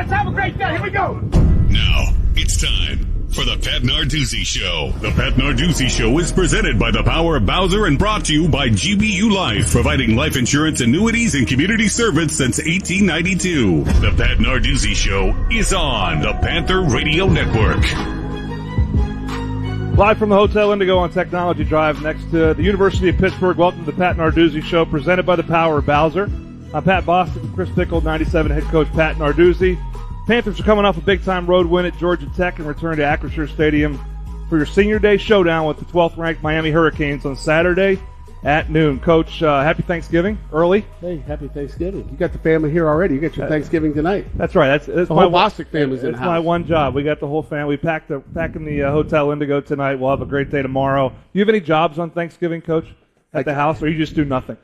Let's have a great day. Here we go. Now, it's time for the Pat Narduzzi Show. The Pat Narduzzi Show is presented by the Power of Bowser and brought to you by GBU Life, providing life insurance, annuities, and community service since 1892. The Pat Narduzzi Show is on the Panther Radio Network. Live from the Hotel Indigo on Technology Drive next to the University of Pittsburgh. Welcome to the Pat Narduzzi Show, presented by the Power of Bowser. I'm Pat Boston, Chris Pickle, 97 head coach Pat Narduzzi. Panthers are coming off a big-time road win at Georgia Tech and return to Acrisure Stadium for your Senior Day showdown with the 12th-ranked Miami Hurricanes on Saturday at noon. Coach, happy Thanksgiving early. Hey, happy Thanksgiving. You got the family here already. You got your Thanksgiving tonight. That's right. That's the whole Bostic family's in the house. It's my one job. We got the whole family. We packing the Hotel Indigo tonight. We'll have a great day tomorrow. Do you have any jobs on Thanksgiving, Coach, at the house, or you just do nothing?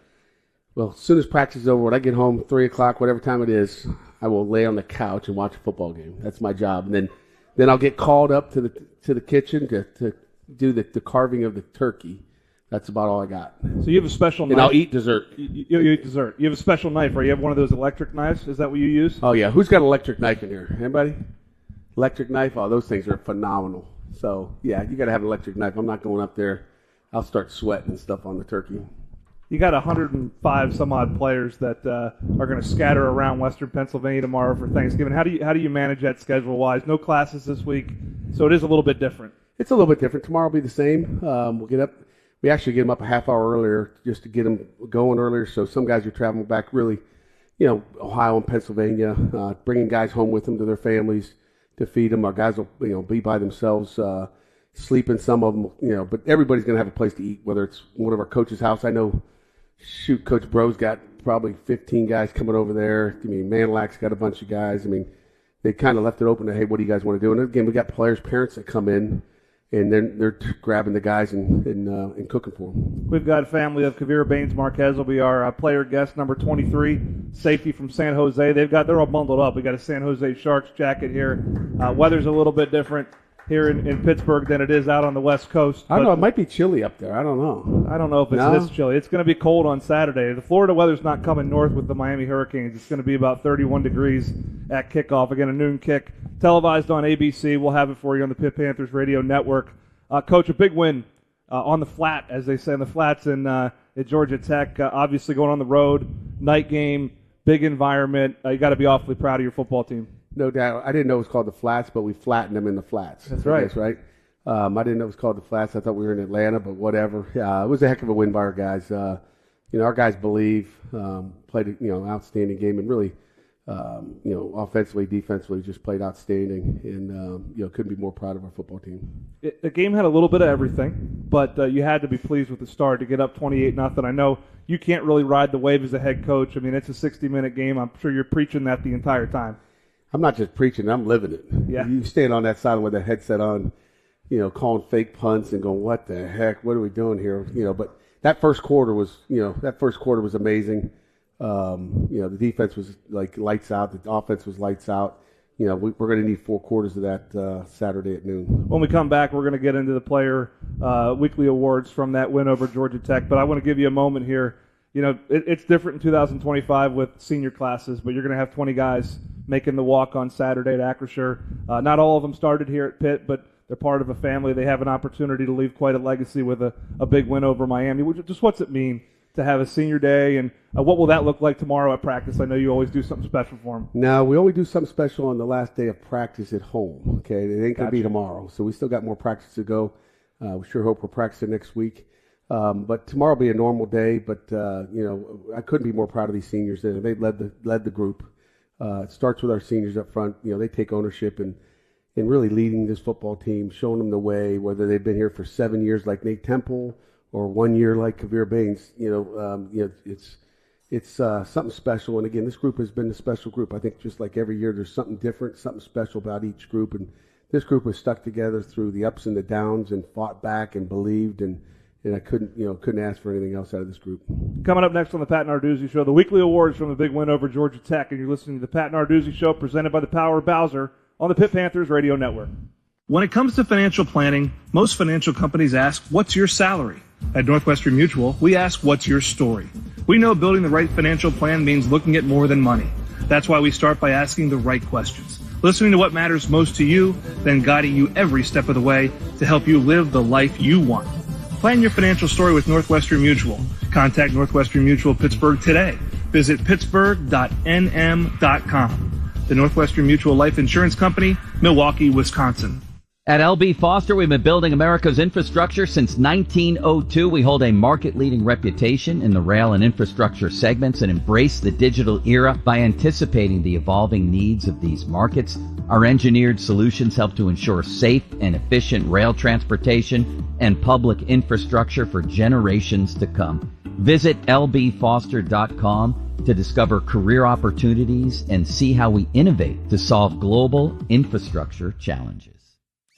Well, as soon as practice is over, when I get home, 3 o'clock, whatever time it is, I will lay on the couch and watch a football game. That's my job. And then I'll get called up to the kitchen to do the carving of the turkey. That's about all I got. So you have a special knife. And I'll eat dessert. You eat dessert. You have a special knife, right? You have one of those electric knives? Is that what you use? Oh, yeah. Who's got an electric knife in here? Anybody? Electric knife? Oh, those things are phenomenal. So, yeah, you got to have an electric knife. I'm not going up there. I'll start sweating and stuff on the turkey. You got 105 some odd players that are going to scatter around Western Pennsylvania tomorrow for Thanksgiving. How do you manage that schedule wise? No classes this week, so it is a little bit different. It's a little bit different. Tomorrow will be the same. We'll get up. We actually get them up a half hour earlier just to get them going earlier. So some guys are traveling back really, Ohio and Pennsylvania, bringing guys home with them to their families to feed them. Our guys will, be by themselves, sleeping. Some of them, but everybody's going to have a place to eat. Whether it's one of our coaches' house, I know. Shoot, Coach Bro's got probably 15 guys coming over there. Manlak's got a bunch of guys. They kind of left it open to, hey, what do you guys want to do? And again, we got players' parents that come in, and then they're grabbing the guys and cooking for them. We've got a family of Kavira Baines Marquez will be our player guest, number 23, safety from San Jose. They're all bundled up. We got a San Jose Sharks jacket here. Weather's a little bit different here in Pittsburgh than it is out on the West Coast. I don't know. It might be chilly up there. I don't know. I don't know if it's this chilly. It's going to be cold on Saturday. The Florida weather's not coming north with the Miami Hurricanes. It's going to be about 31 degrees at kickoff. Again, a noon kick. Televised on ABC. We'll have it for you on the Pitt Panthers Radio Network. Coach, a big win on the flat, as they say, on the flats at Georgia Tech. Obviously going on the road, night game, big environment. You got to be awfully proud of your football team. No doubt. I didn't know it was called the Flats, but we flattened them in the flats. That's right. That's right. I didn't know it was called the Flats. I thought we were in Atlanta, but whatever. It was a heck of a win by our guys. Our guys believe, played an outstanding game, and really, offensively, defensively, just played outstanding, and couldn't be more proud of our football team. The game had a little bit of everything, but you had to be pleased with the start to get up 28-0. I know you can't really ride the wave as a head coach. It's a 60-minute game. I'm sure you're preaching that the entire time. I'm not just preaching, I'm living it. Yeah. You stand on that sideline with that headset on, calling fake punts and going, what the heck, what are we doing here? But that first quarter was amazing. The defense was like lights out. The offense was lights out. We're going to need 4 quarters of that Saturday at noon. When we come back, we're going to get into the player weekly awards from that win over Georgia Tech. But I want to give you a moment here. It's different in 2025 with senior classes, but you're going to have 20 guys making the walk on Saturday at Acrisure. Not all of them started here at Pitt, but they're part of a family. They have an opportunity to leave quite a legacy with a big win over Miami. Just what's it mean to have a senior day, and what will that look like tomorrow at practice? I know you always do something special for them. No, we only do something special on the last day of practice at home. Okay, it ain't going to be tomorrow, so we still got more practice to go. We sure hope we're practicing next week. But tomorrow will be a normal day, but, I couldn't be more proud of these seniors. They led the group. It starts with our seniors up front. They take ownership and really leading this football team, showing them the way, whether they've been here for 7 years like Nate Temple or 1 year like Kavir Baines. It's something special. And, again, this group has been a special group. I think just like every year there's something different, something special about each group. And this group was stuck together through the ups and the downs and fought back and believed, and I couldn't ask for anything else out of this group. Coming up next on the Pat Narduzzi Show, the weekly awards from the big win over Georgia Tech, and you're listening to the Pat Narduzzi Show presented by the Power of Bowser on the Pitt Panthers Radio Network. When it comes to financial planning, most financial companies ask, what's your salary? At Northwestern Mutual, we ask, what's your story? We know building the right financial plan means looking at more than money. That's why we start by asking the right questions, listening to what matters most to you, then guiding you every step of the way to help you live the life you want. Plan your financial story with Northwestern Mutual. Contact Northwestern Mutual Pittsburgh today. Visit pittsburgh.nm.com. The Northwestern Mutual Life Insurance Company, Milwaukee, Wisconsin. At L.B. Foster, we've been building America's infrastructure since 1902. We hold a market-leading reputation in the rail and infrastructure segments and embrace the digital era by anticipating the evolving needs of these markets. Our engineered solutions help to ensure safe and efficient rail transportation and public infrastructure for generations to come. Visit lbfoster.com to discover career opportunities and see how we innovate to solve global infrastructure challenges.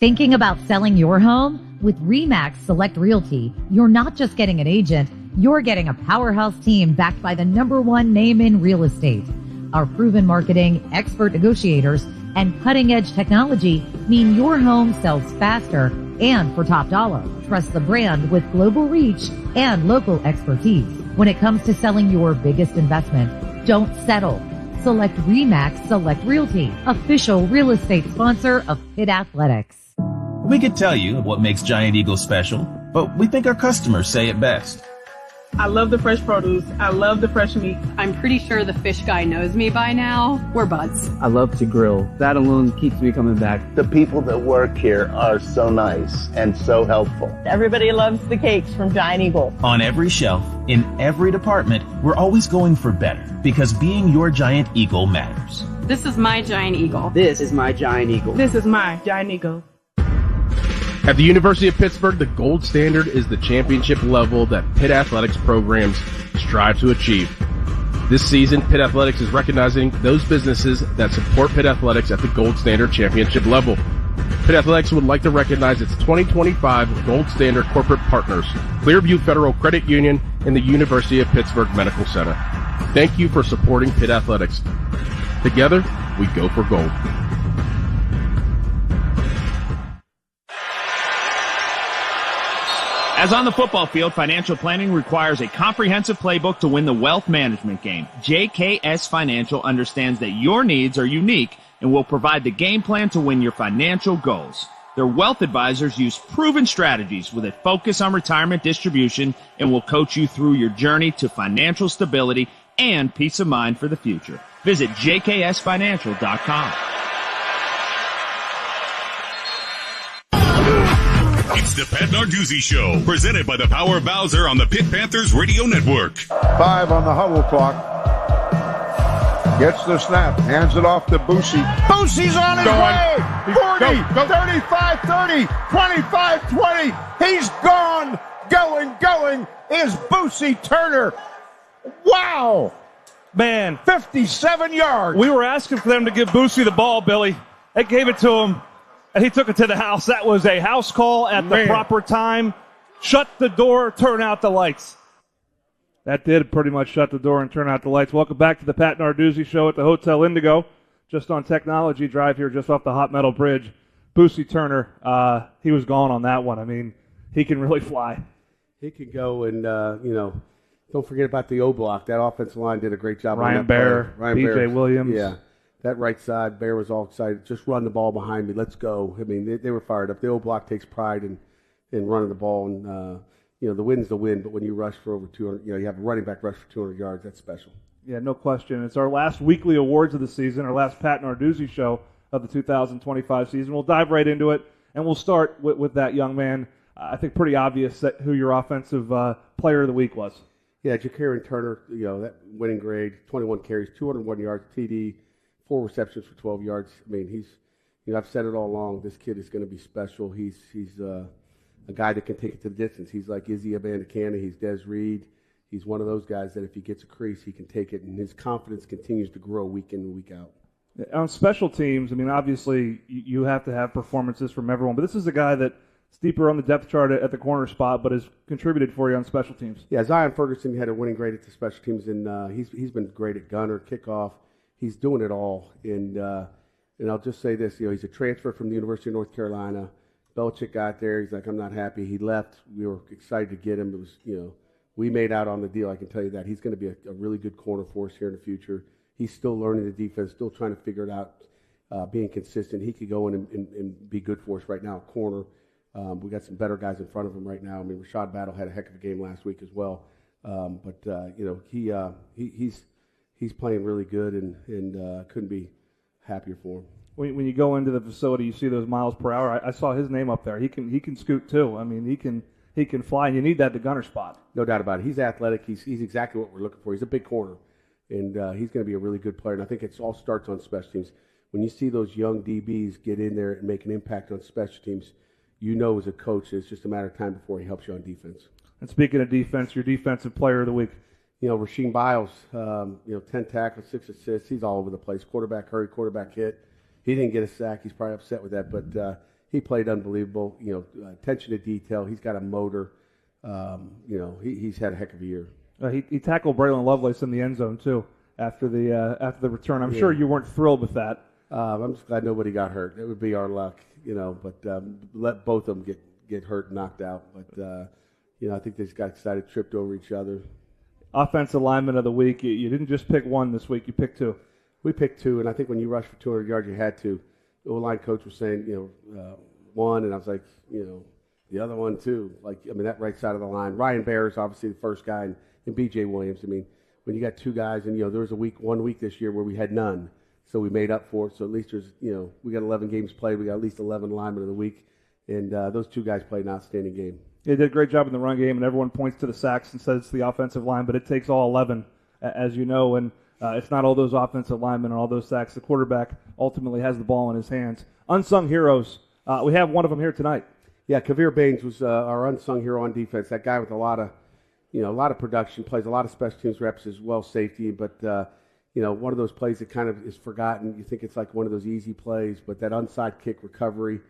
Thinking about selling your home? With RE/MAX Select Realty, you're not just getting an agent, you're getting a powerhouse team backed by the #1 name in real estate. Our proven marketing, expert negotiators, and cutting-edge technology mean your home sells faster and for top dollar. Trust the brand with global reach and local expertise. When it comes to selling your biggest investment, don't settle. Select RE/MAX Select Realty, official real estate sponsor of Pitt Athletics. We could tell you what makes Giant Eagle special, but we think our customers say it best. I love the fresh produce. I love the fresh meat. I'm pretty sure the fish guy knows me by now. We're buds. I love to grill. That alone keeps me coming back. The people that work here are so nice and so helpful. Everybody loves the cakes from Giant Eagle. On every shelf, in every department, we're always going for better because being your Giant Eagle matters. This is my Giant Eagle. This is my Giant Eagle. This is my Giant Eagle. At the University of Pittsburgh, the gold standard is the championship level that Pitt Athletics programs strive to achieve. This season, Pitt Athletics is recognizing those businesses that support Pitt Athletics at the gold standard championship level. Pitt Athletics would like to recognize its 2025 gold standard corporate partners, Clearview Federal Credit Union and the University of Pittsburgh Medical Center. Thank you for supporting Pitt Athletics. Together, we go for gold. As on the football field, financial planning requires a comprehensive playbook to win the wealth management game. JKS Financial understands that your needs are unique and will provide the game plan to win your financial goals. Their wealth advisors use proven strategies with a focus on retirement distribution and will coach you through your journey to financial stability and peace of mind for the future. Visit jksfinancial.com. It's the Pat Narduzzi Show, presented by the Power Bowser on the Pitt Panthers Radio Network. 5 on the huddle clock. Gets the snap, hands it off to Boosie. Boosie's on his way! 40, 35, 30, 25, 20. He's gone! Going is Boosie Turner. Wow! Man, 57 yards. We were asking for them to give Boosie the ball, Billy. They gave it to him. And he took it to the house. That was a house call at the proper time. Shut the door, turn out the lights. That did pretty much shut the door and turn out the lights. Welcome back to the Pat Narduzzi Show at the Hotel Indigo, just on Technology Drive here, just off the Hot Metal Bridge. Boosie Turner, he was gone on that one. I mean, he can really fly. He could go and, don't forget about the O block. That offensive line did a great job on that Ryan B.J. Williams. Yeah. That right side, Bear was all excited. Just run the ball behind me. Let's go. I mean, they were fired up. The old block takes pride in running the ball. And, the win's the win, but when you rush for over 200, you have a running back rush for 200 yards, that's special. Yeah, no question. It's our last weekly awards of the season, our last Pat Narduzzi Show of the 2025 season. We'll dive right into it, and we'll start with that young man. I think pretty obvious who your offensive player of the week was. Yeah, Ja'Karen Turner, that winning grade, 21 carries, 201 yards, TD, 4 receptions for 12 yards. I mean, I've said it all along. This kid is going to be special. He's a guy that can take it to the distance. He's like Izzy Abanikanda. He's Des Reed. He's one of those guys that if he gets a crease, he can take it, and his confidence continues to grow week in and week out. On special teams, I mean, obviously you have to have performances from everyone, but this is a guy that's deeper on the depth chart at the corner spot, but has contributed for you on special teams. Yeah, Zion Ferguson had a winning grade at the special teams, and he's been great at gunner, kickoff. He's doing it all, and I'll just say this: he's a transfer from the University of North Carolina. Belichick got there. He's like, I'm not happy. He left. We were excited to get him. It was, we made out on the deal. I can tell you that he's going to be a really good corner for us here in the future. he's still learning the defense, still trying to figure it out, being consistent. He could go in and be good for us right now, corner. We got some better guys in front of him right now. I mean, Rashad Battle had a heck of a game last week as well. He's playing really good and couldn't be happier for him. When you go into the facility, you see those miles per hour. I saw his name up there. He can scoot too. I mean, he can fly, and you need that at the gunner spot. No doubt about it. He's athletic. He's exactly what we're looking for. He's a big corner, and he's going to be a really good player. And I think it all starts on special teams. When you see those young DBs get in there and make an impact on special teams, you know as a coach it's just a matter of time before he helps you on defense. And speaking of defense, your defensive player of the week. Rasheem Biles, 10 tackles, 6 assists. He's all over the place. Quarterback hurry, quarterback hit. He didn't get a sack. He's probably upset with that, but he played unbelievable. Attention to detail. He's got a motor. He's had a heck of a year. He tackled Braylon Lovelace in the end zone too after the return. I'm sure you weren't thrilled with that. I'm just glad nobody got hurt. It would be our luck, But let both of them get hurt and knocked out. But I think they just got excited, tripped over each other. Offensive lineman of the week. You didn't just pick one this week. You picked two. We picked two, and I think when you rushed for 200 yards, you had to. The O-line coach was saying, one, and I was like, the other one too. That right side of the line. Ryan Baer is obviously the first guy, and B.J. Williams. When you got two guys, and there was 1 week this year where we had none, so we made up for it. So at least there's, we got 11 games played. We got at least 11 linemen of the week, and those two guys played an outstanding game. They did a great job in the run game, and everyone points to the sacks and says it's the offensive line, but it takes all 11, as you know, and it's not all those offensive linemen and all those sacks. The quarterback ultimately has the ball in his hands. Unsung heroes. We have one of them here tonight. Yeah, Kavir Baines was our unsung hero on defense. That guy with a lot of production, plays a lot of special teams reps as well, safety. But one of those plays that kind of is forgotten. You think it's like one of those easy plays, but that onside kick recovery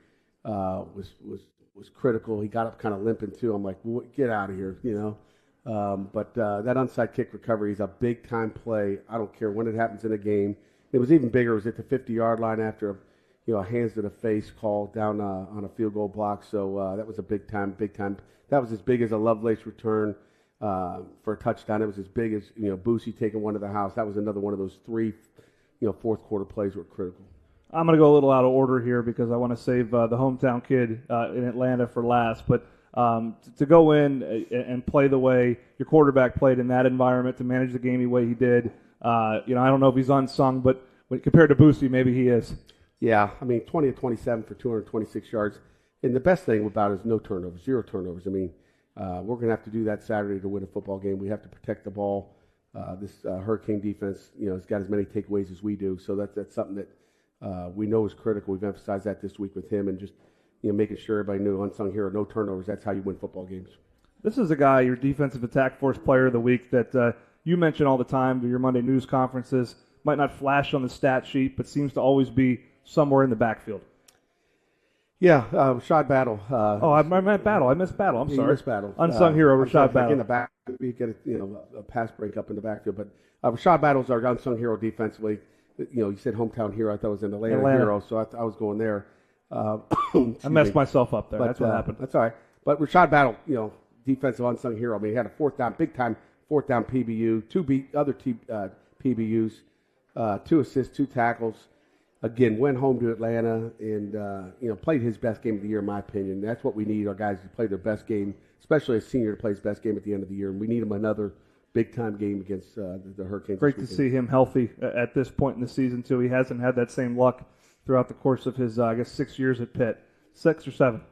was critical. He got up kind of limping too. I'm like, get out of here, But that onside kick recovery is a big time play. I don't care when it happens in a game. It was even bigger. It was at the 50-yard line after a hands to the face call down on a field goal block. So that was a big time. That was as big as a Lovelace return for a touchdown. It was as big as Boosie taking one to the house. That was another one of those three fourth quarter plays were critical. I'm going to go a little out of order here because I want to save the hometown kid in Atlanta for last. But to go in and play the way your quarterback played in that environment, to manage the game the way he did, I don't know if he's unsung, but compared to Boosie, maybe he is. Yeah, 20 of 27 for 226 yards. And the best thing about it is no turnovers, 0 turnovers. We're going to have to do that Saturday to win a football game. We have to protect the ball. This Hurricane defense, has got as many takeaways as we do. So that's something that we know is critical. We've emphasized that this week with him, and just making sure everybody knew unsung hero, no turnovers. That's how you win football games. This is a guy, your defensive attack force player of the week, that you mention all the time to your Monday news conferences. Might not flash on the stat sheet, but seems to always be somewhere in the backfield. Yeah, Rashad Battle. I meant Battle. I missed Battle. I'm sorry. You missed Battle. Unsung hero, Rashad Battle. In the back, you get a pass break up in the backfield, but Rashad Battle's our unsung hero defensively. You said hometown hero. I thought it was an Atlanta hero, so I was going there. I messed myself up there. That's what happened. That's all right. But Rashad Battle, defensive unsung hero. He had a big time fourth down PBU, two other PBUs, 2 assists, 2 tackles. Again, went home to Atlanta and played his best game of the year, in my opinion. That's what we need, our guys to play their best game, especially a senior to play his best game at the end of the year. And we need him another big-time game against the Hurricanes. Great to see him healthy at this point in the season, too. He hasn't had that same luck throughout the course of his, 6 years at Pitt. 6 or 7?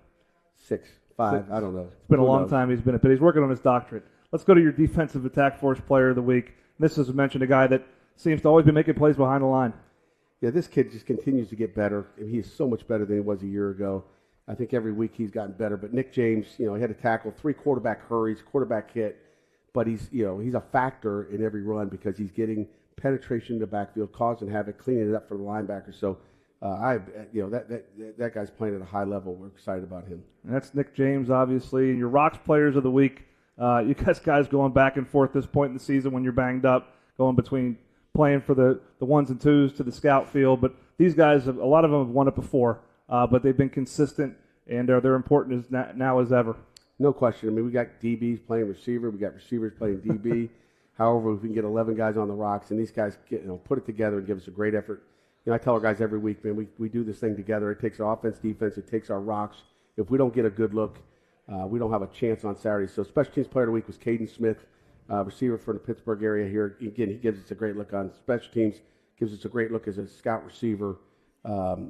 6, 5, I don't know. It's been a long time he's been at Pitt. He's working on his doctorate. Let's go to your defensive attack force player of the week. This is mentioned a guy that seems to always be making plays behind the line. Yeah, this kid just continues to get better. He is so much better than he was a year ago. I think every week he's gotten better. But Nick James, he had a tackle, 3 quarterback hurries, quarterback hit. But he's a factor in every run because he's getting penetration in the backfield, causing havoc, cleaning it up for the linebacker. So, that guy's playing at a high level. We're excited about him. And that's Nick James, obviously. And your Rocks players of the week, you guys going back and forth this point in the season when you're banged up, going between playing for the 1s and 2s to the scout field. But these guys, a lot of them have won it before, but they've been consistent, and they're important now as ever. No question. We got DBs playing receiver. We got receivers playing DB. However, if we can get 11 guys on the rocks and these guys put it together and give us a great effort. I tell our guys every week, man, we do this thing together. It takes our offense, defense, it takes our rocks. If we don't get a good look, we don't have a chance on Saturday. So special teams player of the week was Caden Smith, receiver from the Pittsburgh area here. Again, he gives us a great look on special teams, gives us a great look as a scout receiver.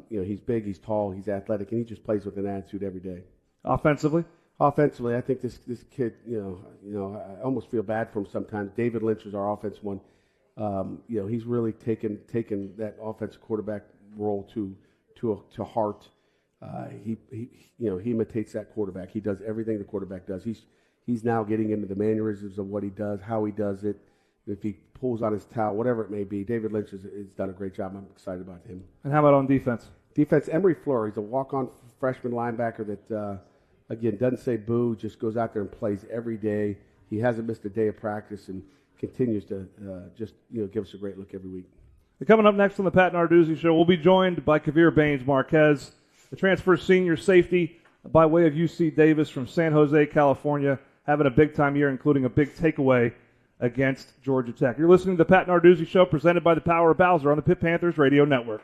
He's big, he's tall, he's athletic, and he just plays with an attitude every day. Offensively, I think this kid, I almost feel bad for him sometimes. David Lynch is our offensive one. He's really taken that offensive quarterback role to heart. He imitates that quarterback. He does everything the quarterback does. He's now getting into the mannerisms of what he does, how he does it. If he pulls on his towel, whatever it may be, David Lynch has done a great job. I'm excited about him. And how about on defense? Defense, Emery Fleur. He's a walk-on freshman linebacker that, again, doesn't say boo, just goes out there and plays every day. He hasn't missed a day of practice and continues to give us a great look every week. Coming up next on the Pat Narduzzi Show, we'll be joined by Kavir Baines-Marquez, the transfer senior safety by way of UC Davis from San Jose, California, having a big-time year, including a big takeaway against Georgia Tech. You're listening to the Pat Narduzzi Show, presented by the Power of Bowser on the Pitt Panthers Radio Network.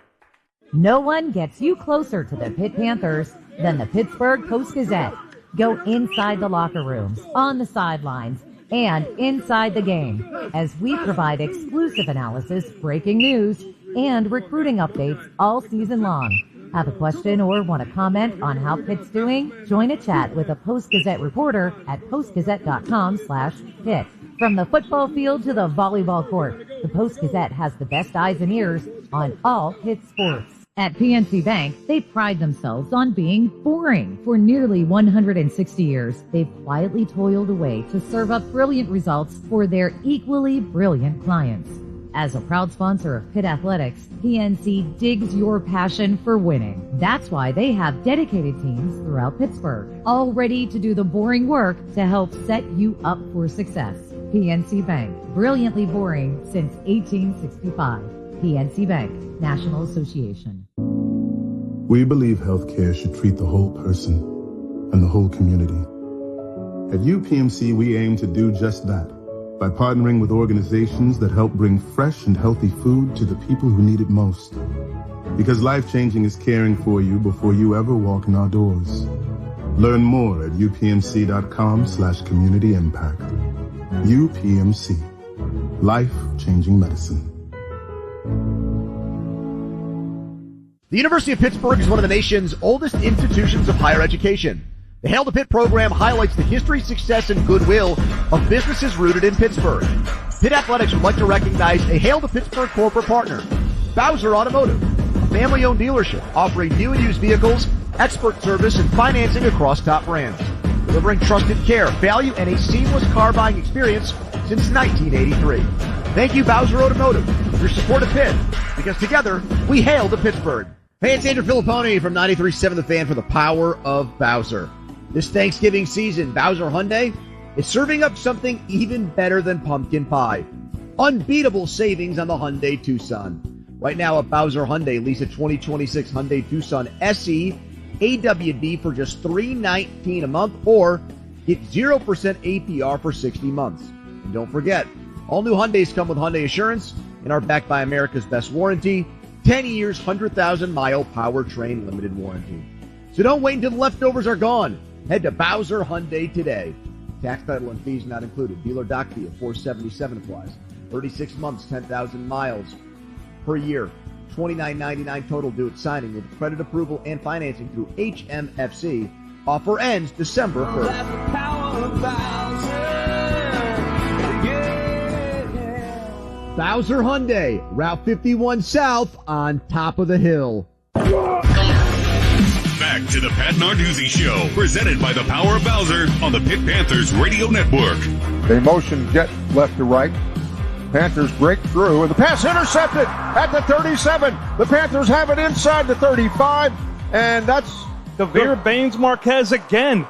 No one gets you closer to the Pitt Panthers than the Pittsburgh Post-Gazette. Go inside the locker rooms, on the sidelines, and inside the game as we provide exclusive analysis, breaking news, and recruiting updates all season long. Have a question or want to comment on how Pitt's doing? Join a chat with a Post-Gazette reporter at postgazette.com/Pitt. From the football field to the volleyball court, the Post-Gazette has the best eyes and ears on all Pitt sports. At PNC Bank, they pride themselves on being boring. For nearly 160 years, they've quietly toiled away to serve up brilliant results for their equally brilliant clients. As a proud sponsor of Pitt Athletics, PNC digs your passion for winning. That's why they have dedicated teams throughout Pittsburgh, all ready to do the boring work to help set you up for success. PNC Bank, brilliantly boring since 1865. PNC Bank, National Association. We believe healthcare should treat the whole person and the whole community. At UPMC, we aim to do just that by partnering with organizations that help bring fresh and healthy food to the people who need it most. Because life-changing is caring for you before you ever walk in our doors. Learn more at upmc.com/community impact. UPMC. Life-changing medicine. The University of Pittsburgh is one of the nation's oldest institutions of higher education. The Hail to Pitt program highlights the history, success, and goodwill of businesses rooted in Pittsburgh. Pitt Athletics would like to recognize a Hail to Pittsburgh corporate partner, Bowser Automotive, a family-owned dealership offering new and used vehicles, expert service, and financing across top brands, delivering trusted care, value, and a seamless car buying experience since 1983. Thank you, Bowser Automotive, for your support of Pitt, because together, we hail to Pittsburgh. Hey, it's Andrew Filipponi from 93.7 The Fan for the Power of Bowser. This Thanksgiving season, Bowser Hyundai is serving up something even better than pumpkin pie. Unbeatable savings on the Hyundai Tucson. Right now at Bowser Hyundai, lease a 2026 Hyundai Tucson SE AWD for just $319 a month, or get 0% APR for 60 months. And don't forget, all new Hyundais come with Hyundai Assurance and are backed by America's best warranty, 10 years, 100,000-mile powertrain limited warranty. So don't wait until the leftovers are gone. Head to Bowser Hyundai today. Tax, title, and fees not included. Dealer doc fee of $477 applies. 36 months, 10,000 miles per year. $29.99 total due at signing with credit approval and financing through HMFC. Offer ends December 1st. Bowser Hyundai, Route 51 South on top of the hill. Back to the Pat Narduzzi Show, presented by the Power of Bowser on the Pitt Panthers Radio Network. They motion jet left to right. Panthers break through, and the pass intercepted at the 37. The Panthers have it inside the 35, and that's Kavir Baines-Marquez again.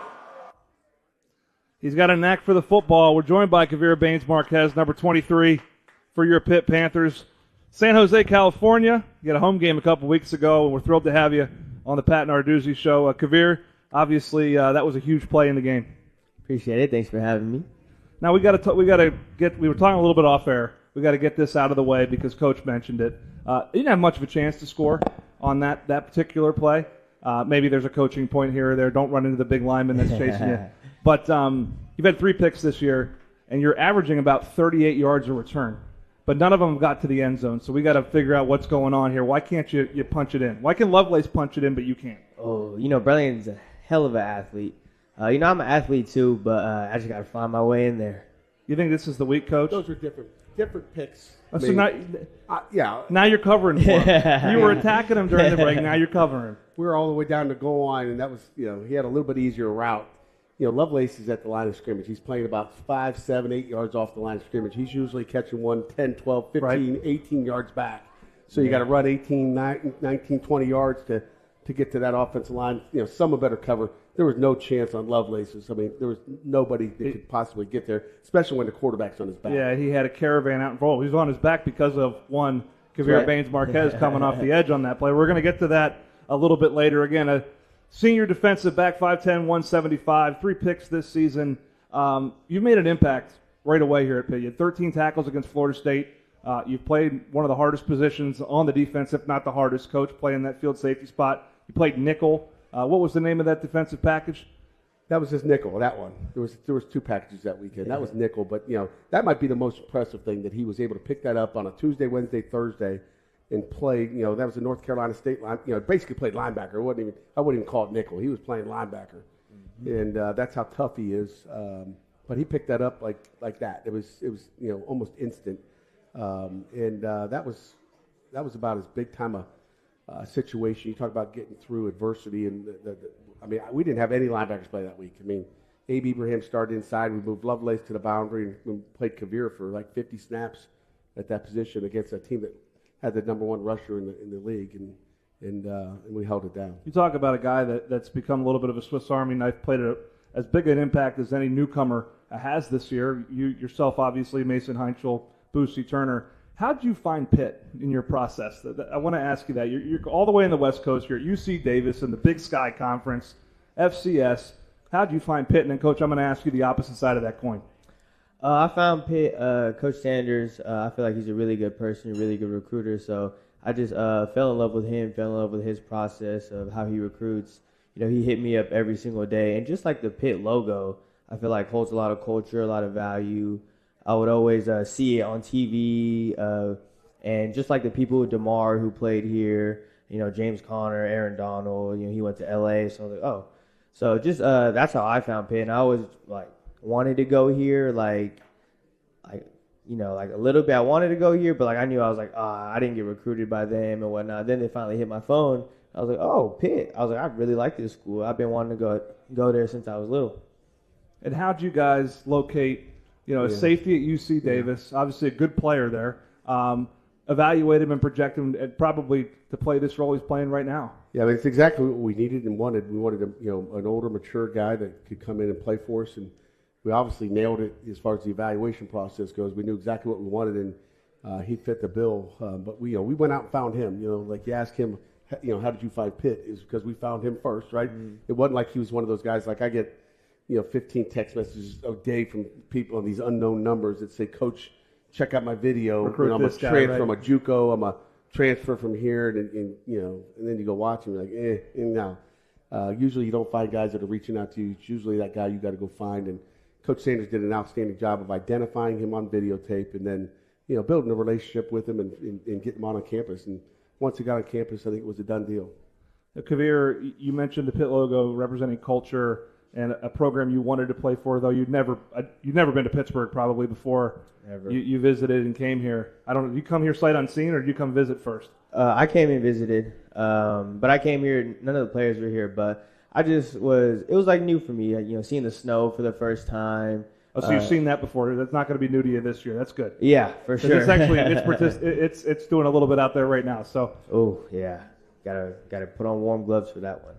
He's got a knack for the football. We're joined by Kavir Baines-Marquez, number 23 for your Pitt Panthers. San Jose, California. You had a home game a couple weeks ago, and we're thrilled to have you on the Pat Narduzzi Show. Kavir, obviously that was a huge play in the game. Appreciate it. Thanks for having me. Now we were talking a little bit off air. We got to get this out of the way because Coach mentioned it. You didn't have much of a chance to score on that particular play. Maybe there's a coaching point here or there. Don't run into the big lineman that's chasing you. But you've had 3 picks this year, and you're averaging about 38 yards a return. But none of them got to the end zone, so we got to figure out what's going on here. Why can't you punch it in? Why can Lovelace punch it in, but you can't? Oh, Burlington's a hell of an athlete. I'm an athlete too, but I just got to find my way in there. You think this is the week, Coach? Those are different picks. So now you're covering for him. You were attacking him during the break. Now you're covering him. We were all the way down the goal line, and that was, he had a little bit easier route. Lovelace is at the line of scrimmage. He's playing about 5, 7, 8 yards off the line of scrimmage. He's usually catching one 10, 12, 15, 18 yards back. So you got to run 18, 19, 20 yards to get to that offensive line. Some better cover. There was no chance on Lovelace's. I mean, there was nobody that could possibly get there, especially when the quarterback's on his back. Yeah, he had a caravan out in front. He was on his back because of one Kavir Baines-Marquez coming off the edge on that play. We're going to get to that a little bit later. Again, a senior defensive back, 5'10", 175, 3 picks this season. You've made an impact right away here at Pitt. You had 13 tackles against Florida State. You've played one of the hardest positions on the defense, if not the hardest. Coach playing that field safety spot. You played nickel. What was the name of that defensive package? That was just nickel, that one. There was 2 packages that weekend. That was nickel, but that might be the most impressive thing, that he was able to pick that up on a Tuesday, Wednesday, Thursday, and play. That was a North Carolina State line. Basically played linebacker. I wouldn't even call it nickel. He was playing linebacker, and that's how tough he is. But he picked that up like that. It was almost instant, and that was about as big time a situation. You talk about getting through adversity, and we didn't have any linebackers play that week. Abe Ibrahim started inside. We moved Lovelace to the boundary, and we played Kavir for like 50 snaps at that position against a team that had the number 1 rusher in the league, and we held it down. You talk about a guy that's become a little bit of a Swiss Army knife, played as big an impact as any newcomer has this year. You yourself, obviously, Mason Heinschel, Boosie Turner. How did you find Pitt in your process? I want to ask you that. You're all the way in the West Coast. You're at UC Davis in the Big Sky Conference, FCS. How did you find Pitt? And then, Coach, I'm going to ask you the opposite side of that coin. I found Pitt, Coach Sanders. I feel like he's a really good person, a really good recruiter. So I just fell in love with him, fell in love with his process of how he recruits. He hit me up every single day. And just like the Pitt logo, I feel like holds a lot of culture, a lot of value. I would always see it on TV, and just like the people with DeMar who played here, James Conner, Aaron Donald, he went to LA, so I was like, oh. So just that's how I found Pitt, and I always wanted to go here, like a little bit. I wanted to go here, but I knew I was I didn't get recruited by them and whatnot. Then they finally hit my phone. I was like, oh, Pitt. I was like, I really like this school. I've been wanting to go there since I was little. And how'd you guys locate? A safety at UC Davis, obviously a good player there. Evaluate him and project him probably to play this role he's playing right now. Yeah, it's exactly what we needed and wanted. We wanted an older, mature guy that could come in and play for us, and we obviously nailed it as far as the evaluation process goes. We knew exactly what we wanted, and he fit the bill. But we went out and found him. You ask him, how did you find Pitt? Is because we found him first, right? Mm-hmm. It wasn't like he was one of those guys like I get. 15 text messages a day from people on these unknown numbers that say, Coach, check out my video. I'm a transfer from a JUCO. I'm a transfer from here, and then you go watch and you're like, no. Usually you don't find guys that are reaching out to you. It's usually that guy you got to go find. And Coach Sanders did an outstanding job of identifying him on videotape and then, building a relationship with him and getting him on campus. And once he got on campus, I think it was a done deal. Kavir, you mentioned the Pitt logo representing culture and a program you wanted to play for, though you'd never been to Pittsburgh probably before you visited and came here. I don't know, did you come here sight unseen or did you come visit first? I came and visited, but I came here, none of the players were here, but it was like new for me, seeing the snow for the first time. Oh, so you've seen that before. That's not going to be new to you this year. That's good. Yeah, for sure. It's actually, it's doing a little bit out there right now. So. Oh, yeah. Gotta put on warm gloves for that one.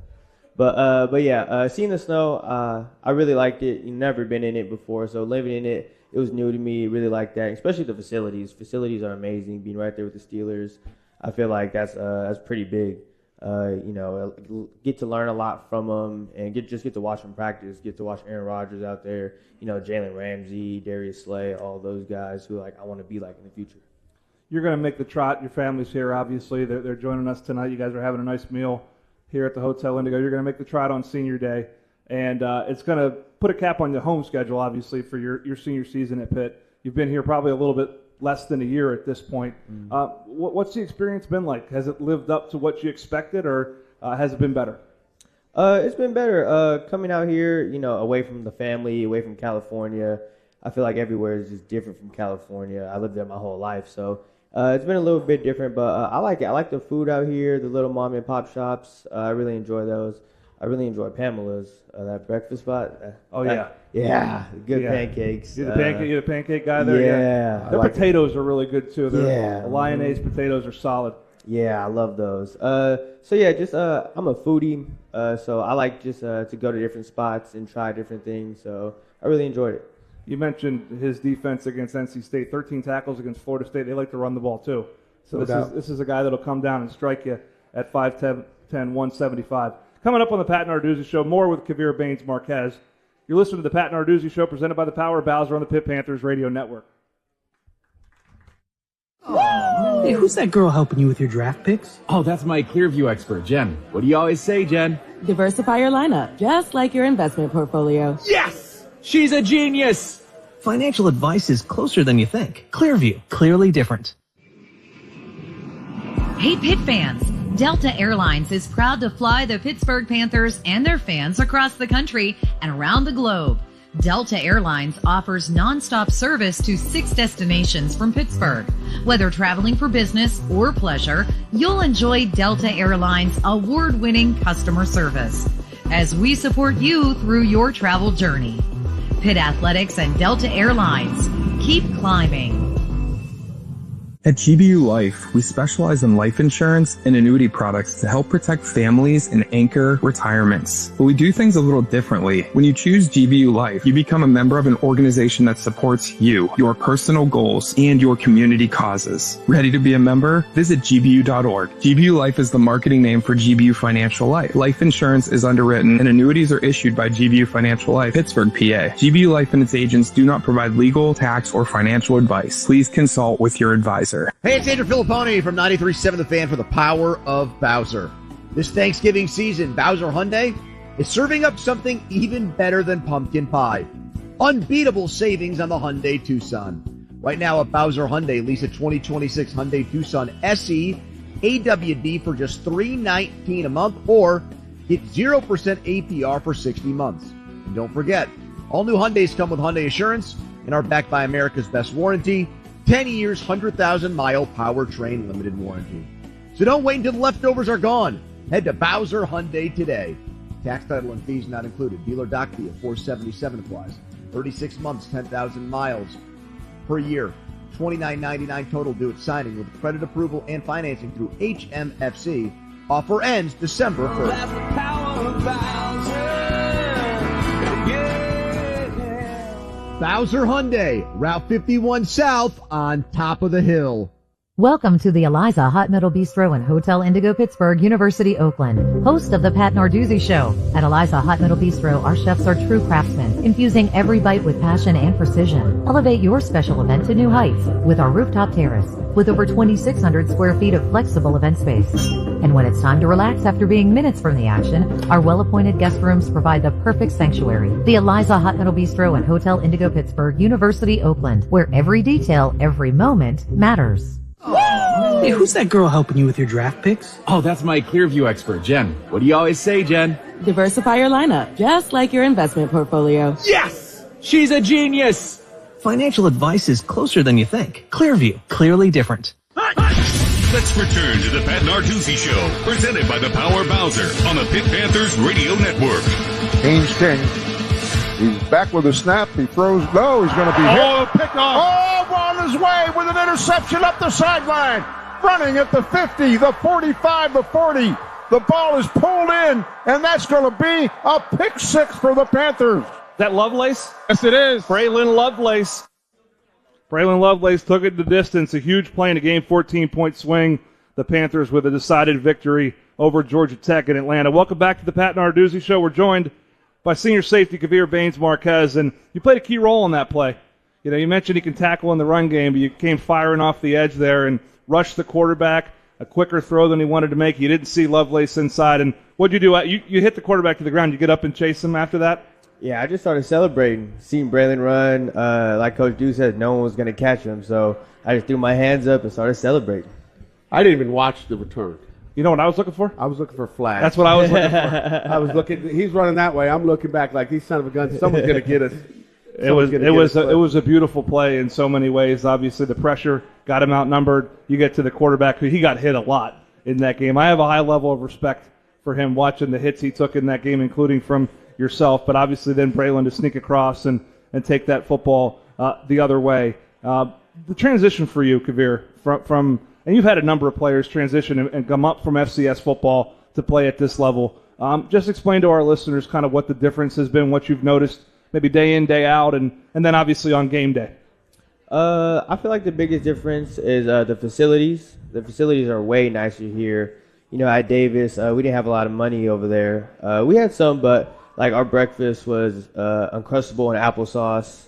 But yeah, seeing the snow, I really liked it. Never been in it before, so living in it, it was new to me. Really liked that, especially the facilities. Facilities are amazing. Being right there with the Steelers, I feel like that's pretty big. Get to learn a lot from them and get to watch them practice, get to watch Aaron Rodgers out there, Jalen Ramsey, Darius Slay, all those guys who I want to be like in the future. You're going to make the trot. Your family's here, obviously. They're joining us tonight. You guys are having a nice meal here at the Hotel Indigo. You're going to make the trot on senior day, and it's going to put a cap on the home schedule, obviously, for your senior season at Pitt. You've been here probably a little bit less than a year at this point. What's the experience been like? Has it lived up to what you expected, or has it been better? It's been better. Coming out here, away from the family, away from California, I feel like everywhere is just different from California. I lived there my whole life, so it's been a little bit different, but I like it. I like the food out here, the little mom and pop shops. I really enjoy those. I really enjoy Pamela's, that breakfast spot. Yeah, good pancakes. You're the pancake guy there? Yeah. Their potatoes are really good, too. Yeah. The Lyonnaise potatoes are solid. Yeah, I love those. I'm a foodie, so I like just to go to different spots and try different things, so I really enjoyed it. You mentioned his defense against NC State, 13 tackles against Florida State. They like to run the ball, too. So this is a guy that will come down and strike you at 5'10", 175. Coming up on the Pat Narduzzi Show, more with Kavir Baines-Marquez. You're listening to the Pat Narduzzi Show, presented by the Power of Bowser on the Pitt Panthers Radio Network. Hey, who's that girl helping you with your draft picks? Oh, that's my Clearview expert, Jen. What do you always say, Jen? Diversify your lineup, just like your investment portfolio. Yes! She's a genius! Financial advice is closer than you think. Clearview, clearly different. Hey, Pitt fans. Delta Airlines is proud to fly the Pittsburgh Panthers and their fans across the country and around the globe. Delta Airlines offers nonstop service to 6 destinations from Pittsburgh. Whether traveling for business or pleasure, you'll enjoy Delta Airlines' award-winning customer service as we support you through your travel journey. Pitt Athletics and Delta Airlines. Keep climbing. At GBU Life, we specialize in life insurance and annuity products to help protect families and anchor retirements. But we do things a little differently. When you choose GBU Life, you become a member of an organization that supports you, your personal goals, and your community causes. Ready to be a member? Visit gbu.org. GBU Life is the marketing name for GBU Financial Life. Life insurance is underwritten and annuities are issued by GBU Financial Life, Pittsburgh, PA. GBU Life and its agents do not provide legal, tax, or financial advice. Please consult with your advisor. Hey, it's Andrew Filipponi from 93.7 The Fan for the Power of Bowser. This Thanksgiving season, Bowser Hyundai is serving up something even better than pumpkin pie. Unbeatable savings on the Hyundai Tucson. Right now at Bowser Hyundai, lease a 2026 Hyundai Tucson SE AWD for just $319 a month, or get 0% APR for 60 months. And don't forget, all new Hyundais come with Hyundai Assurance and are backed by America's Best Warranty, 10 years, 100,000-mile powertrain limited warranty. So don't wait until the leftovers are gone. Head to Bowser Hyundai today. Tax, title, and fees not included. Dealer doc fee of $477 applies. 36 months, 10,000 miles per year. $29.99 total due at signing with credit approval and financing through HMFC. Offer ends December 1st. That's the power of Bowser. Bowser Hyundai, Route 51 South on top of the hill. Welcome to the Eliza Hot Metal Bistro and Hotel Indigo Pittsburgh, University, Oakland. Host of the Pat Narduzzi Show. At Eliza Hot Metal Bistro, our chefs are true craftsmen, infusing every bite with passion and precision. Elevate your special event to new heights with our rooftop terrace, with over 2,600 square feet of flexible event space. And when it's time to relax after being minutes from the action, our well-appointed guest rooms provide the perfect sanctuary. The Eliza Hot Metal Bistro and Hotel Indigo Pittsburgh, University, Oakland, where every detail, every moment matters. Hey, who's that girl helping you with your draft picks? Oh, that's my Clearview expert, Jen. What do you always say, Jen? Diversify your lineup, just like your investment portfolio. Yes! She's a genius! Financial advice is closer than you think. Clearview, clearly different. Let's return to the Pat Narduzzi Show, presented by the Power Bowser on the Pitt Panthers Radio Network. Haynes King. He's back with a snap. He throws. No, he's going to be hit. Oh, pick off. Oh, on his way with an interception up the sideline. Running at the 50, the 45, the 40. The ball is pulled in, and that's going to be a pick six for the Panthers. Is that Lovelace? Yes, it is. Braylon Lovelace. Braylon Lovelace took it the distance. A huge play in a game, 14-point swing. the Panthers with a decided victory over Georgia Tech in Atlanta. Welcome back to the Pat Narduzzi Show. We're joined by senior safety Kavir Baines-Marquez, and you played a key role in that play. You know, you mentioned he can tackle in the run game, but you came firing off the edge there and rushed the quarterback, a quicker throw than he wanted to make. You didn't see Lovelace inside, and what'd you do? You hit the quarterback to the ground. You get up and chase him after that? Yeah, I just started celebrating. Seeing Braylon run, like Coach Dew said, no one was going to catch him, so I just threw my hands up and started celebrating. I didn't even watch the return. You know what I was looking for? I was looking for a flag. That's what I was looking for. I was looking. He's running that way. I'm looking back like these son of a gun. Someone's going to get us. It was a beautiful play in so many ways. Obviously, the pressure got him outnumbered. You get to the quarterback, who he got hit a lot in that game. I have a high level of respect for him watching the hits he took in that game, including from yourself. But obviously, then Braylon to sneak across and take that football the other way. The transition for you, Kavir, from and you've had a number of players transition and come up from FCS football to play at this level. Just explain to our listeners kind of what the difference has been, what you've noticed, maybe day in, day out, and then obviously on game day. I feel like the biggest difference is the facilities. The facilities are way nicer here. You know, at Davis, we didn't have a lot of money over there. We had some, but like our breakfast was Uncrustable and applesauce.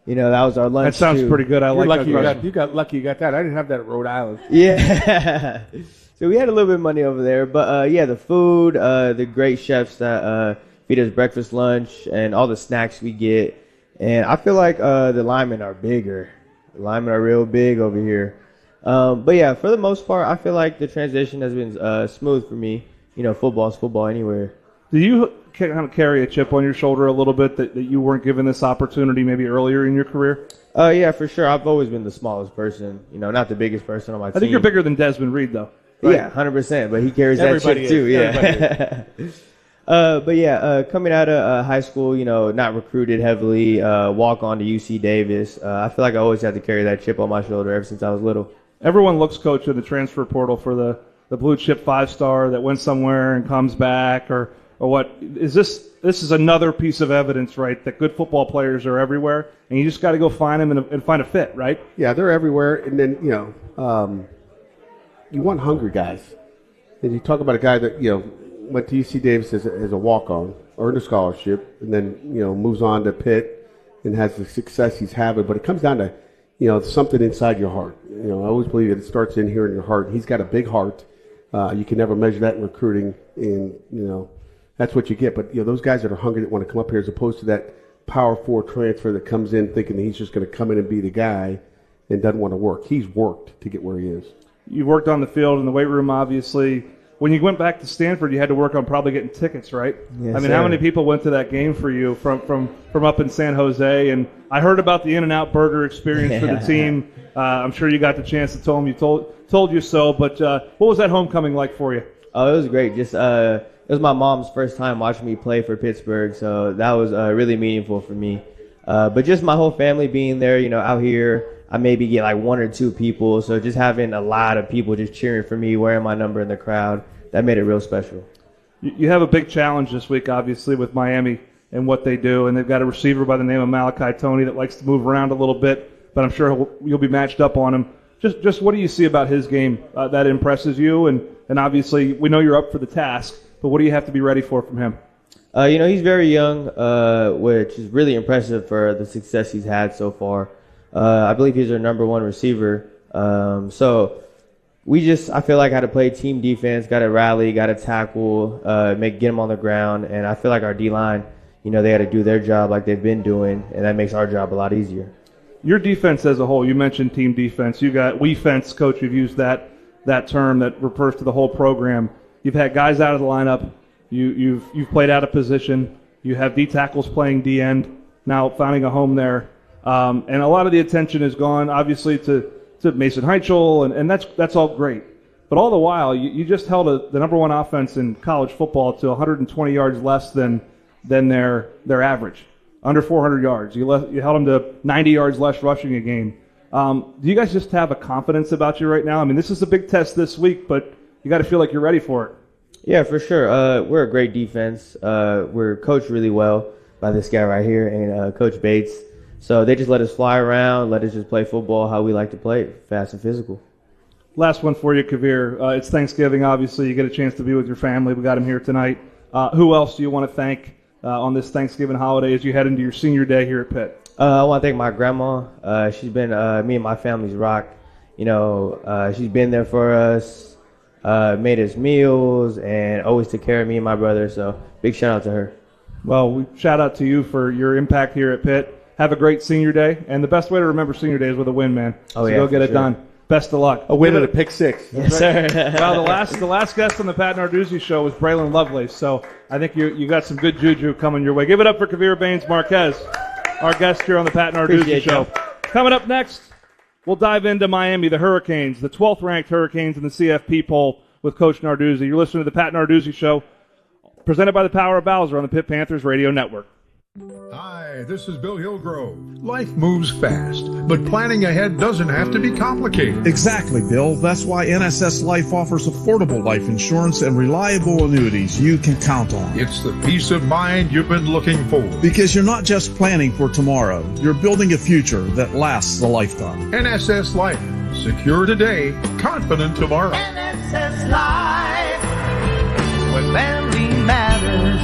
You know, that was our lunch. That sounds too. pretty good. I like lucky that. you got lucky you got that. I didn't have that at Rhode Island. Yeah. So we had a little bit of money over there. But, yeah, the food, the great chefs that feed us breakfast, lunch, and all the snacks we get. And I feel like the linemen are bigger. The linemen are real big over here. But, yeah, for the most part, I feel like the transition has been smooth for me. You know, football's football anywhere. Do you kind of carry a chip on your shoulder a little bit that you weren't given this opportunity maybe earlier in your career? Yeah, for sure. I've always been the smallest person. You know, not the biggest person on my team. I think you're bigger than Desmond Reed, though. Right? Yeah, 100%. But he carries that chip too. Yeah. But yeah, coming out of high school, you know, not recruited heavily, walk on to UC Davis. I feel like I always had to carry that chip on my shoulder ever since I was little. Everyone looks, Coach, in the transfer portal for the blue chip 5-star that went somewhere and comes back, or what is this? This is another piece of evidence, right, that good football players are everywhere, and you just got to go find them and find a fit, right? Yeah, they're everywhere, and then you want hungry guys. And you talk about a guy that went to UC Davis as a walk-on, earned a scholarship, and then moves on to Pitt and has the success he's having. But it comes down to something inside your heart. I always believe it starts in here in your heart. He's got a big heart. You can never measure that in recruiting, and that's what you get. But those guys that are hungry that want to come up here, as opposed to that Power 4 transfer that comes in thinking that he's just going to come in and be the guy and doesn't want to work. He's worked to get where he is. You worked on the field in the weight room, obviously. When you went back to Stanford, you had to work on probably getting tickets, right? Yes, I mean, how many people went to that game for you from up in San Jose? And I heard about the In-N-Out Burger experience for the team. I'm sure you got the chance to tell them told you so. But what was that homecoming like for you? Oh, it was great. Just it was my mom's first time watching me play for Pittsburgh, so that was really meaningful for me. But just my whole family being there, out here, I maybe get like 1 or 2 people. So just having a lot of people just cheering for me, wearing my number in the crowd, that made it real special. You have a big challenge this week, obviously, with Miami and what they do. And they've got a receiver by the name of Malachi Toney that likes to move around a little bit, but I'm sure you'll be matched up on him. Just what do you see about his game that impresses you? And obviously, we know you're up for the task, but what do you have to be ready for from him? He's very young, which is really impressive for the success he's had so far. I believe he's our number 1 receiver. So I feel like I had to play team defense, got to rally, got to tackle, get him on the ground. And I feel like our D-line, they had to do their job like they've been doing, and that makes our job a lot easier. Your defense as a whole, you mentioned team defense. You got we-fence, Coach. You've used that term that refers to the whole program. You've had guys out of the lineup. You've played out of position. You have D tackles playing D end. Now finding a home there, and a lot of the attention has gone obviously to Mason Heichel, and that's all great. But all the while, you just held the number 1 offense in college football to 120 yards less than their average, under 400 yards. You held them to 90 yards less rushing a game. Do you guys just have a confidence about you right now? I mean, this is a big test this week, but you got to feel like you're ready for it. Yeah, for sure. We're a great defense. We're coached really well by this guy right here and Coach Bates. So they just let us fly around, let us just play football how we like to play it, fast and physical. Last one for you, Kavir. It's Thanksgiving, obviously. You get a chance to be with your family. We got him here tonight. Who else do you want to thank on this Thanksgiving holiday as you head into your senior day here at Pitt? I want to thank my grandma. She's been me and my family's rock. She's been there for us, made us meals, and always took care of me and my brother. So big shout out to her. Well, we shout out to you for your impact here at Pitt. Have a great senior day. And the best way to remember senior day is with a win, man. Oh, so yeah, go get it sure. done. Best of luck. A win and a pick six. Yes, sir. Well, the last guest on the Pat Narduzzi show was Braylon Lovelace, so I think you got some good juju coming your way. Give it up for Kavir Baines Marquez, our guest here on the Pat Narduzzi show. Coming up next, we'll dive into Miami, the Hurricanes, the 12th ranked Hurricanes in the CFP poll with Coach Narduzzi. You're listening to the Pat Narduzzi show, presented by the Power of Bowser on the Pitt Panthers Radio Network. Hi, this is Bill Hillgrove. Life moves fast, but planning ahead doesn't have to be complicated. Exactly, Bill. That's why NSS Life offers affordable life insurance and reliable annuities you can count on. It's the peace of mind you've been looking for. Because you're not just planning for tomorrow, you're building a future that lasts a lifetime. NSS Life. Secure today, confident tomorrow. NSS Life, where family matters.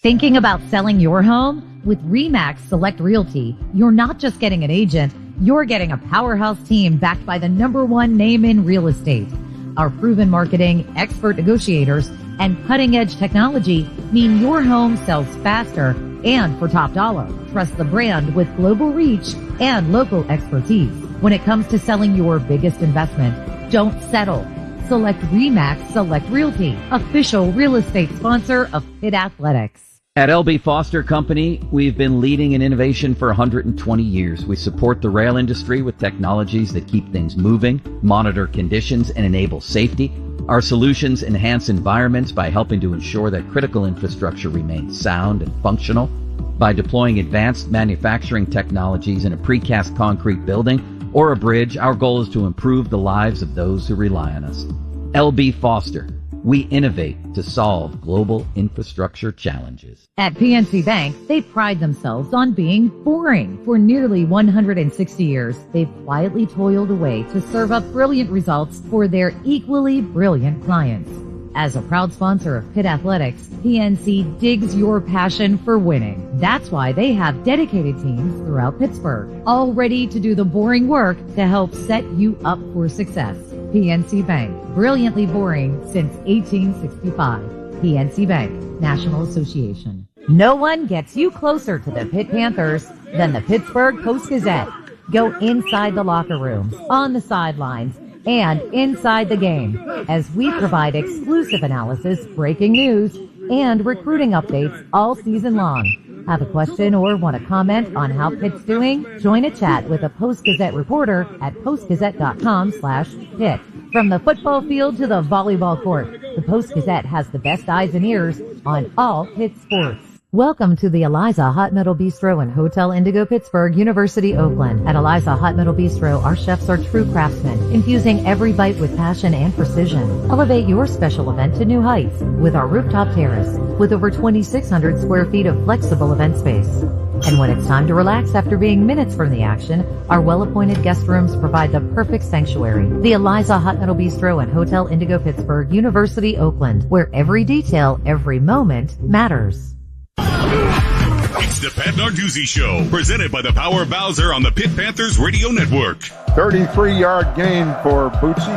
Thinking about selling your home? With RE/MAX Select Realty, you're not just getting an agent, you're getting a powerhouse team backed by the #1 name in real estate. Our proven marketing, expert negotiators, and cutting-edge technology mean your home sells faster and for top dollar. Trust the brand with global reach and local expertise. When it comes to selling your biggest investment, don't settle. Select RE/MAX Select Realty, official real estate sponsor of Pitt Athletics. At L.B. Foster Company, we've been leading in innovation for 120 years. We support the rail industry with technologies that keep things moving, monitor conditions, and enable safety. Our solutions enhance environments by helping to ensure that critical infrastructure remains sound and functional. By deploying advanced manufacturing technologies in a precast concrete building or a bridge, our goal is to improve the lives of those who rely on us. L.B. Foster. We innovate to solve global infrastructure challenges. At PNC Bank, they pride themselves on being boring. For nearly 160 years, they've quietly toiled away to serve up brilliant results for their equally brilliant clients. As a proud sponsor of Pitt Athletics, PNC digs your passion for winning. That's why they have dedicated teams throughout Pittsburgh, all ready to do the boring work to help set you up for success. PNC Bank, brilliantly boring since 1865. PNC Bank, National Association. No one gets you closer to the Pitt Panthers than the Pittsburgh Post-Gazette. Go inside the locker rooms, on the sidelines, and inside the game as we provide exclusive analysis, breaking news, and recruiting updates all season long. Have a question or want to comment on how Pitt's doing? Join a chat with a Post-Gazette reporter at postgazette.com/Pitt. From the football field to the volleyball court, the Post-Gazette has the best eyes and ears on all Pitt sports. Welcome to the Eliza Hot Metal Bistro and Hotel Indigo Pittsburgh, University Oakland. At Eliza Hot Metal Bistro, our chefs are true craftsmen, infusing every bite with passion and precision. Elevate your special event to new heights with our rooftop terrace, with over 2,600 square feet of flexible event space. And when it's time to relax after being minutes from the action, our well-appointed guest rooms provide the perfect sanctuary. The Eliza Hot Metal Bistro and Hotel Indigo Pittsburgh, University Oakland, where every detail, every moment matters. It's the Pat Narduzzi Show, presented by the Power of Bowser on the Pitt Panthers Radio Network. 33-yard gain for Bootsy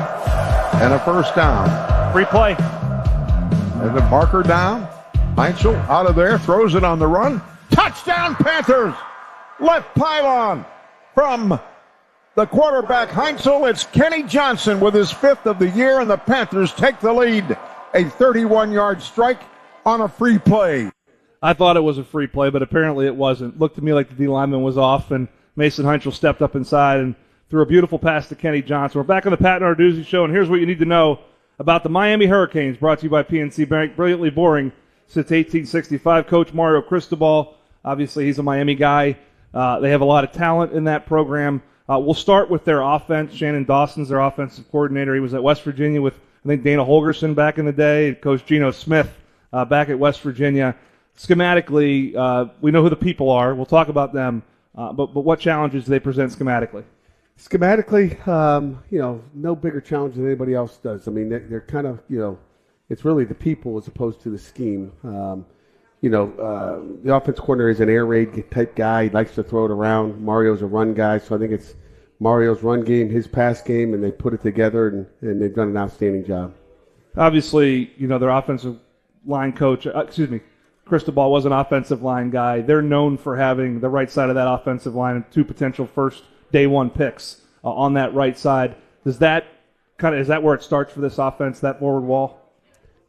and a first down. Free play. And the marker down. Heinzel out of there, throws it on the run. Touchdown Panthers! Left pylon from the quarterback Heinzel. It's Kenny Johnson with his 5th of the year, and the Panthers take the lead. A 31-yard strike on a free play. I thought it was a free play, but apparently it wasn't. Looked to me like the D lineman was off, and Mason Heinzel stepped up inside and threw a beautiful pass to Kenny Johnson. We're back on the Pat Narduzzi Show, and here's what you need to know about the Miami Hurricanes, brought to you by PNC Bank. Brilliantly boring since 1865. Coach Mario Cristobal, obviously he's a Miami guy. They have a lot of talent in that program. We'll start with their offense. Shannon Dawson's their offensive coordinator. He was at West Virginia with, I think, Dana Holgerson back in the day, Coach Geno Smith back at West Virginia. Schematically, we know who the people are. We'll talk about them. But what challenges do they present schematically? Schematically, no bigger challenge than anybody else does. I mean, they're kind of, it's really the people as opposed to the scheme. The offense coordinator is an air raid type guy. He likes to throw it around. Mario's a run guy, so I think it's Mario's run game, his pass game, and they put it together, and they've done an outstanding job. Obviously, their offensive line coach, Cristobal was an offensive line guy. They're known for having the right side of that offensive line and 2 potential first day one picks on that right side. Is that where it starts for this offense, that forward wall?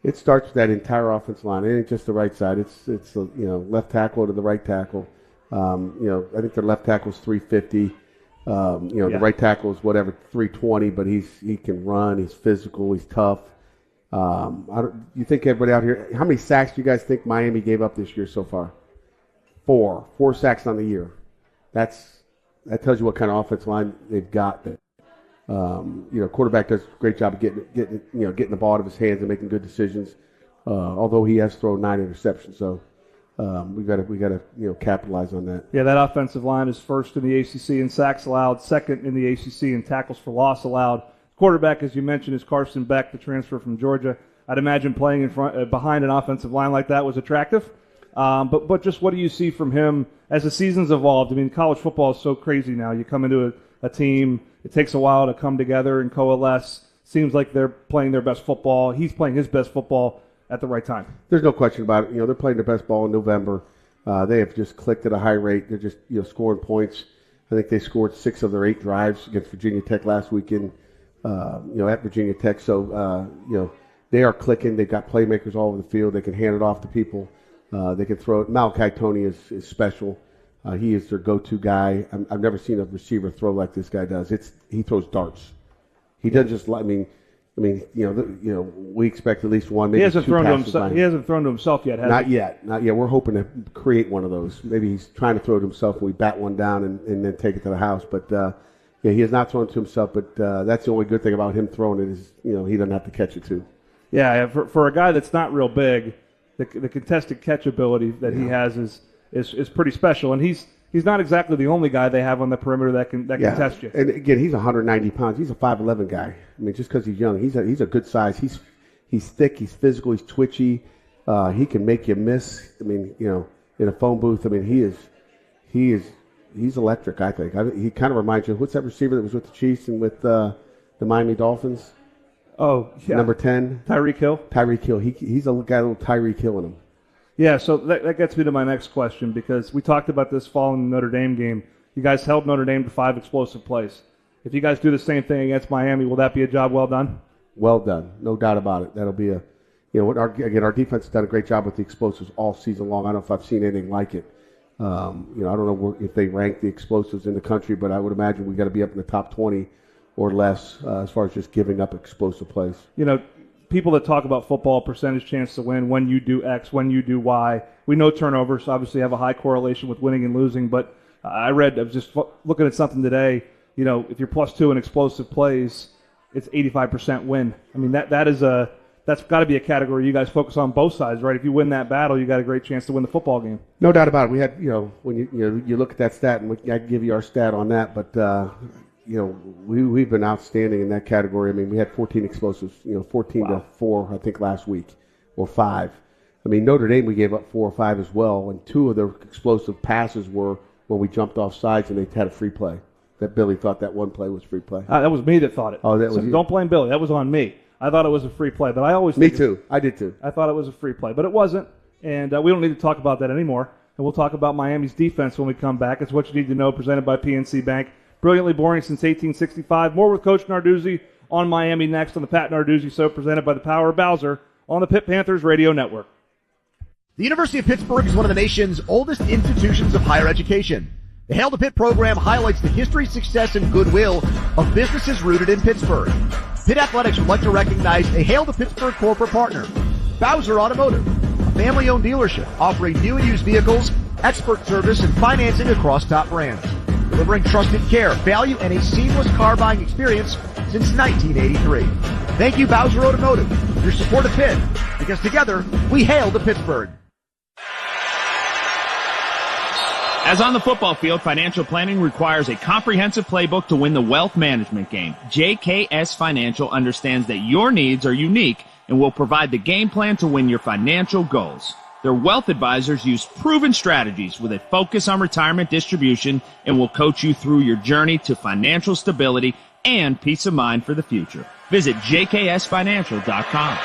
It starts with that entire offensive line. It ain't just the right side. It's left tackle to the right tackle. I think their left tackle is 350. The right tackle is 320, but he can run. He's physical. He's tough. You think everybody out here? How many sacks do you guys think Miami gave up this year so far? 4 sacks on the year. That tells you what kind of offensive line they've got. Quarterback does a great job of getting the ball out of his hands and making good decisions. Although he has thrown 9 interceptions, so we got to capitalize on that. Yeah, that offensive line is first in the ACC in sacks allowed, second in the ACC in tackles for loss allowed. Quarterback, as you mentioned, is Carson Beck, the transfer from Georgia. I'd imagine playing behind an offensive line like that was attractive. But just what do you see from him as the season's evolved? I mean, college football is so crazy now. You come into a team, it takes a while to come together and coalesce. Seems like they're playing their best football. He's playing his best football at the right time. There's no question about it. They're playing their best ball in November. They have just clicked at a high rate. They're just scoring points. I think they scored 6 of their 8 drives against Virginia Tech last weekend. At Virginia Tech. So, they are clicking. They've got playmakers all over the field. They can hand it off to people. They can throw it. Malachi Toney is special. He is their go-to guy. I've never seen a receiver throw like this guy does. He throws darts. He doesn't just. We expect at least one. Maybe he hasn't 2 thrown to passes himself. He hasn't thrown to himself yet. Has Not he? yet. We're hoping to create one of those. Maybe he's trying to throw it to himself, and we bat one down and then take it to the house. But he has not thrown it to himself. But that's the only good thing about him throwing it is he doesn't have to catch it too. Yeah, for a guy that's not real big, the contested catch ability that he has is pretty special, and he's not exactly the only guy they have on the perimeter that can test you. And again, he's 190 pounds. He's a 5'11" guy. I mean, just because he's young, he's a good size. He's thick. He's physical. He's twitchy. He can make you miss. I mean, in a phone booth. I mean, he's electric. I think he kind of reminds you. What's that receiver that was with the Chiefs and with the Miami Dolphins? Oh, yeah. Number 10, Tyreek Hill. Tyreek Hill. He's a guy, little Tyreek Hill in him. Yeah, so that gets me to my next question, because we talked about this following the Notre Dame game. You guys held Notre Dame to 5 explosive plays. If you guys do the same thing against Miami, will that be a job well done? Well done, no doubt about it. That'll be our defense has done a great job with the explosives all season long. I don't know if I've seen anything like it. I don't know if they rank the explosives in the country, but I would imagine we got to be up in the top 20 or less as far as just giving up explosive plays. People that talk about football, percentage chance to win, when you do X, when you do Y. We know turnovers obviously have a high correlation with winning and losing, but I was just looking at something today. If you're +2 in explosive plays, it's 85% win. I mean, that's got to be a category you guys focus on both sides, right? If you win that battle, you got a great chance to win the football game. No doubt about it. We had, when you look at that stat, and I can give you our stat on that, but we've been outstanding in that category. I mean, we had 14 explosives, 14 to 4, I think, last week, or 5. I mean, Notre Dame, we gave up 4 or 5 as well, and 2 of their explosive passes were when we jumped off sides and they had a free play. That Billy thought that one play was free play. That was me that thought it. Oh, that was you. Don't blame Billy. That was on me. I thought it was a free play, but I always Me too. I did too. I thought it was a free play, but it wasn't, and we don't need to talk about that anymore. And we'll talk about Miami's defense when we come back. It's What You Need to Know, presented by PNC Bank. Brilliantly boring since 1865. More with Coach Narduzzi on Miami next on the Pat Narduzzi Show, presented by the Power of Bowser on the Pitt Panthers Radio Network. The University of Pittsburgh is one of the nation's oldest institutions of higher education. The Hail to Pitt program highlights the history, success, and goodwill of businesses rooted in Pittsburgh. Pitt Athletics would like to recognize a Hail to Pittsburgh corporate partner, Bowser Automotive, a family-owned dealership offering new and used vehicles, expert service, and financing across top brands. Delivering trusted care, value, and a seamless car buying experience since 1983. Thank you, Bowser Automotive, for your support of Pitt, because together we hail to Pittsburgh. As on the football field, financial planning requires a comprehensive playbook to win the wealth management game. JKS Financial understands that your needs are unique and will provide the game plan to win your financial goals. Their wealth advisors use proven strategies with a focus on retirement distribution and will coach you through your journey to financial stability and peace of mind for the future. Visit jksfinancial.com.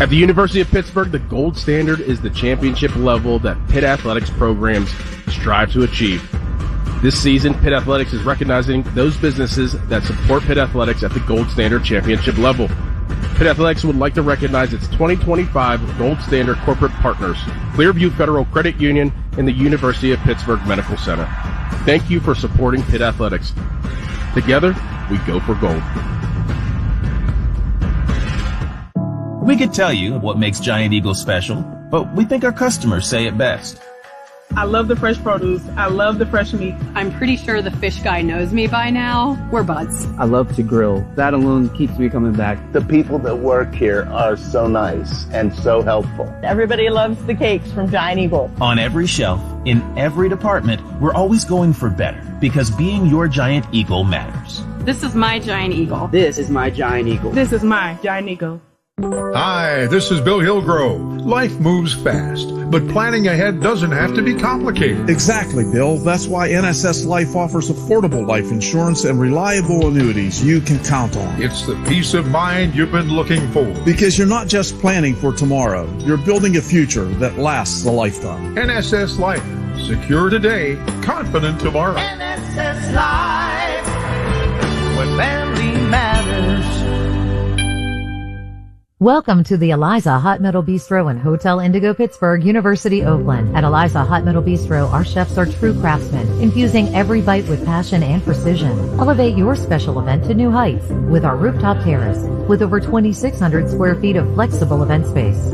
At the University of Pittsburgh, the gold standard is the championship level that Pitt athletics programs strive to achieve. This season, Pitt Athletics is recognizing those businesses that support Pitt Athletics at the gold standard championship level. Pitt Athletics would like to recognize its 2025 gold standard corporate partners, Clearview Federal Credit Union and the University of Pittsburgh Medical Center. Thank you for supporting Pitt Athletics. Together, we go for gold. We could tell you what makes Giant Eagle special, but we think our customers say it best. I love the fresh produce. I love the fresh meat. I'm pretty sure the fish guy knows me by now. We're buds. I love to grill. That alone keeps me coming back. The people that work here are so nice and so helpful. Everybody loves the cakes from Giant Eagle. On every shelf, in every department, we're always going for better because being your Giant Eagle matters. This is my Giant Eagle. This is my Giant Eagle. This is my Giant Eagle. Hi, this is Bill Hillgrove. Life moves fast, but planning ahead doesn't have to be complicated. Exactly, Bill. That's why NSS Life offers affordable life insurance and reliable annuities you can count on. It's the peace of mind you've been looking for. Because you're not just planning for tomorrow, you're building a future that lasts a lifetime. NSS Life. Secure today, confident tomorrow. NSS Life, where family matters. Welcome to the Eliza Hot Metal Bistro and Hotel Indigo Pittsburgh, University Oakland. At Eliza Hot Metal Bistro, our chefs are true craftsmen, infusing every bite with passion and precision. Elevate your special event to new heights with our rooftop terrace, with over 2,600 square feet of flexible event space.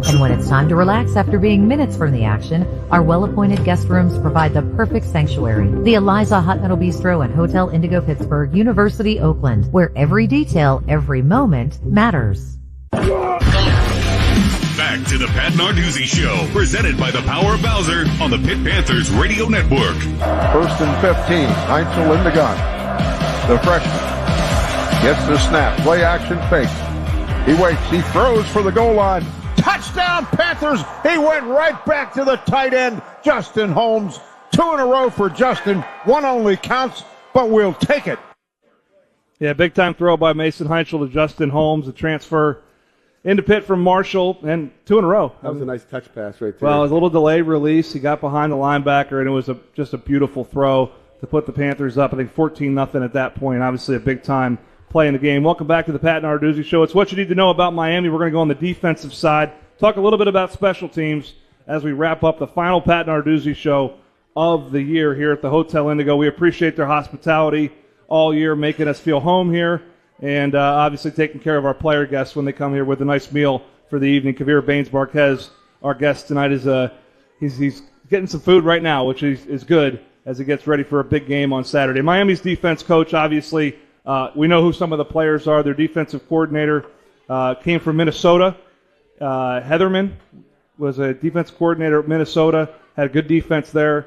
And when it's time to relax after being minutes from the action, our well-appointed guest rooms provide the perfect sanctuary. The Eliza Hot Metal Bistro and Hotel Indigo Pittsburgh, University Oakland, where every detail, every moment matters. Back to the Pat Narduzzi Show, presented by the Power of Bowser on the Pitt Panthers Radio Network. 1st and 15. Heinzel in the gun. The freshman gets the snap. Play action fake. He waits. He throws for the goal line. Touchdown Panthers. He went right back to the tight end, Justin Holmes. 2 in a row for Justin. One only counts, but we'll take it. Yeah, big time throw by Mason Heinzel to Justin Holmes, a transfer into Pitt from Marshall, and 2 in a row. That was a nice touch pass right there. Well, it was a little delayed release. He got behind the linebacker, and it was just a beautiful throw to put the Panthers up, I think 14-0 at that point. Obviously a big-time play in the game. Welcome back to the Pat Narduzzi Show. It's what you need to know about Miami. We're going to go on the defensive side, talk a little bit about special teams as we wrap up the final Pat Narduzzi Show of the year here at the Hotel Indigo. We appreciate their hospitality all year, making us feel home here, and obviously taking care of our player guests when they come here with a nice meal for the evening. Kavir Baines-Marquez, our guest tonight, is he's getting some food right now, which is good as he gets ready for a big game on Saturday. Miami's defense coach, obviously, we know who some of the players are. Their defensive coordinator came from Minnesota. Heatherman was a defense coordinator at Minnesota, had a good defense there.